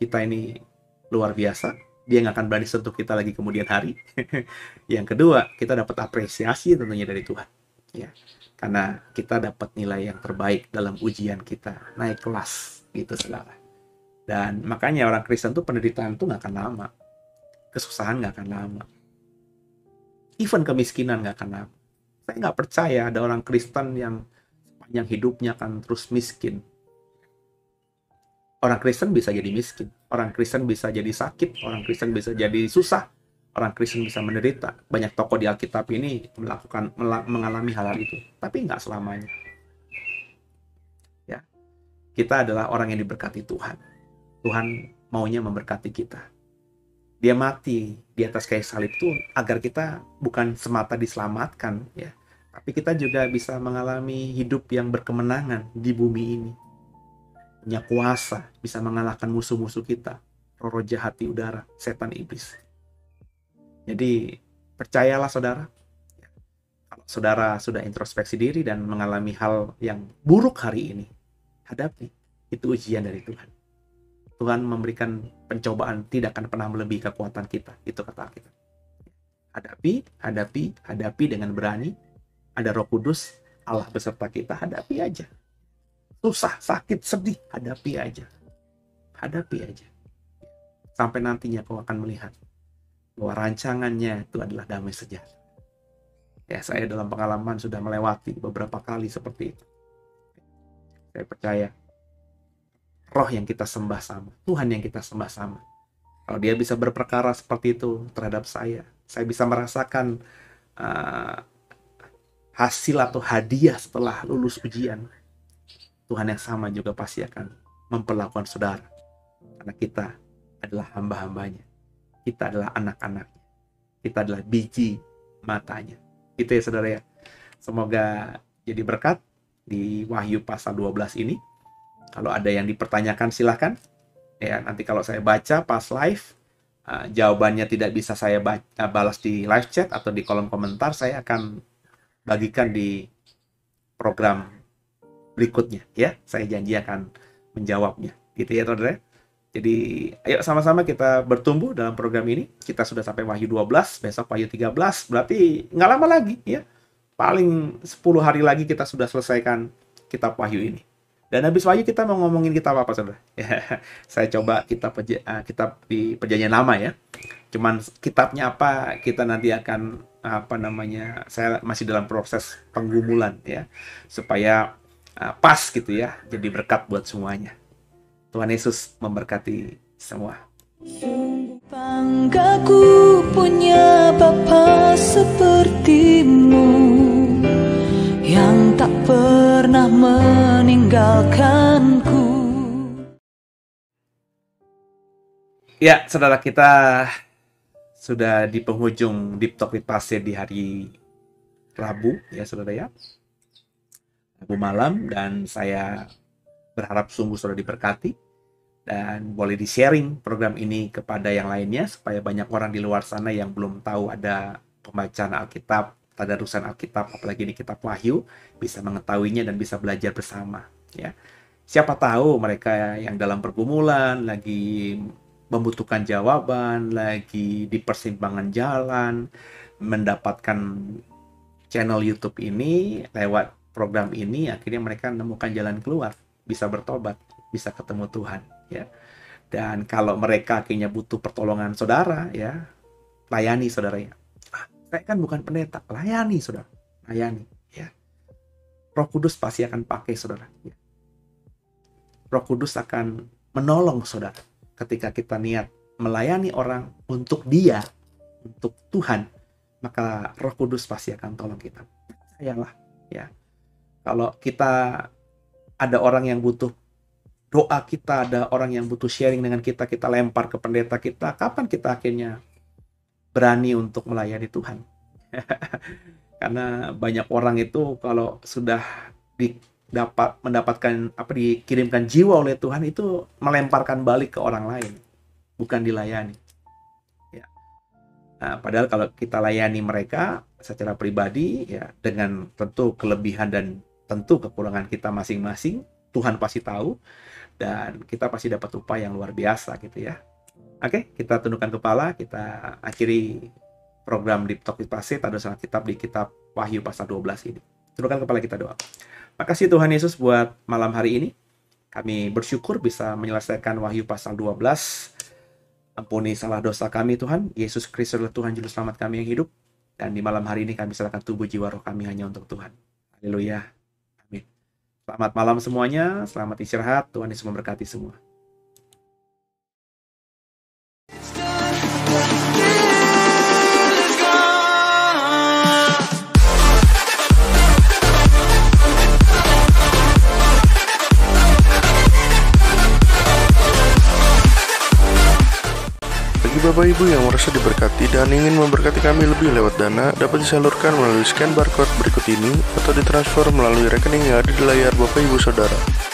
kita ini luar biasa. Dia nggak akan berani sentuh kita lagi kemudian hari. Yang kedua, kita dapat apresiasi tentunya dari Tuhan. Ya. Karena kita dapat nilai yang terbaik dalam ujian kita. Naik kelas, gitu saudara. Dan makanya orang Kristen tuh penderitaan tuh nggak akan lama. Kesusahan nggak akan lama. Even kemiskinan nggak akan lama. Saya nggak percaya ada orang Kristen yang sepanjang hidupnya akan terus miskin. Orang Kristen bisa jadi miskin. Orang Kristen bisa jadi sakit. Orang Kristen bisa jadi susah. Orang Kristen bisa menderita. Banyak tokoh di Alkitab ini mengalami hal-hal itu. Tapi nggak selamanya. Ya, kita adalah orang yang diberkati Tuhan. Tuhan maunya memberkati kita. Dia mati di atas kayu salib itu agar kita bukan semata diselamatkan, ya, tapi kita juga bisa mengalami hidup yang berkemenangan di bumi ini. Punya kuasa, bisa mengalahkan musuh-musuh kita, roh jahat di udara, setan iblis. Jadi percayalah saudara, kalau saudara sudah introspeksi diri dan mengalami hal yang buruk hari ini, hadapi, itu ujian dari Tuhan. Tuhan memberikan pencobaan tidak akan pernah melebihi kekuatan kita. Itu kata kita. Hadapi dengan berani. Ada Roh Kudus, Allah beserta kita, hadapi aja. Susah, sakit, sedih, hadapi aja. Sampai nantinya kau akan melihat bahwa rancangannya itu adalah damai sejahtera. Ya, saya dalam pengalaman sudah melewati beberapa kali seperti itu. Saya percaya Roh yang kita sembah sama, Tuhan yang kita sembah sama. Kalau dia bisa berperkara seperti itu terhadap saya bisa merasakan hasil atau hadiah setelah lulus ujian. Tuhan yang sama juga pasti akan memperlakukan saudara. Karena kita adalah hamba-hambanya. Kita adalah anak-anaknya. Kita adalah biji matanya. Itu ya saudara ya. Semoga jadi berkat di Wahyu pasal 12 ini. Kalau ada yang dipertanyakan silahkan. Ya, nanti kalau saya baca pas live, jawabannya tidak bisa saya balas di live chat atau di kolom komentar, saya akan bagikan di program berikutnya. Ya, saya janji akan menjawabnya. Gitu ya saudara. Jadi ayo sama-sama kita bertumbuh dalam program ini. Kita sudah sampai Wahyu 12, besok Wahyu 13, berarti nggak lama lagi ya. Paling 10 hari lagi kita sudah selesaikan kitab Wahyu ini. Dan habis Wahyu kita mau ngomongin kitab apa saudara? Ya, saya coba kitab di Perjanjian Lama ya. Cuman kitabnya apa kita nanti akan saya masih dalam proses penggumulan ya, supaya pas gitu ya, jadi berkat buat semuanya. Tuhan Yesus memberkati semua. Banggaku punya Bapa sepertimu yang tak pernah meninggalkanku. Ya, saudara, kita sudah di penghujung Deep Talk with Pastor di hari Rabu, ya saudara ya. Rabu malam, dan saya berharap sungguh saudara diberkati dan boleh di-sharing program ini kepada yang lainnya supaya banyak orang di luar sana yang belum tahu ada pembacaan Alkitab, tadarusan Alkitab, apalagi di kitab Wahyu, bisa mengetahuinya dan bisa belajar bersama, ya. Siapa tahu mereka yang dalam pergumulan, lagi membutuhkan jawaban, lagi di persimpangan jalan, mendapatkan channel YouTube ini, lewat program ini, akhirnya mereka menemukan jalan keluar, bisa bertobat, bisa ketemu Tuhan, ya. Dan kalau mereka akhirnya butuh pertolongan saudara, ya, layani saudaranya. Saya kan bukan pendeta, layani saudara, layani, ya. Roh Kudus pasti akan pakai saudara, ya. Roh Kudus akan menolong saudara ketika kita niat melayani orang untuk Dia, untuk Tuhan, maka Roh Kudus pasti akan tolong kita. Percayalah, ya. Kalau kita ada orang yang butuh doa kita, ada orang yang butuh sharing dengan kita, kita lempar ke pendeta kita, kapan kita akhirnya berani untuk melayani Tuhan? Karena banyak orang itu kalau sudah dikirimkan jiwa oleh Tuhan itu melemparkan balik ke orang lain, bukan dilayani. Ya. Nah, padahal kalau kita layani mereka secara pribadi, ya, dengan tentu kelebihan dan tentu kekurangan kita masing-masing, Tuhan pasti tahu, dan kita pasti dapat upaya yang luar biasa gitu ya. Oke, kita tundukkan kepala, kita akhiri program Deep Talk with Pastor, tadarusan Alkitab di kitab Wahyu pasal 12 ini. Tundukkan kepala, kita doa. Makasih Tuhan Yesus buat malam hari ini. Kami bersyukur bisa menyelesaikan Wahyu pasal 12. Ampuni salah dosa kami Tuhan. Yesus Kristus adalah Tuhan Juru Selamat kami yang hidup. Dan di malam hari ini kami serahkan tubuh jiwa roh kami hanya untuk Tuhan. Haleluya. Amin. Selamat malam semuanya. Selamat istirahat. Tuhan Yesus memberkati semua. Bagi Bapak Ibu yang merasa diberkati dan ingin memberkati kami lebih lewat dana, dapat disalurkan melalui scan barcode berikut ini atau ditransfer melalui rekening yang ada di layar Bapak Ibu Saudara.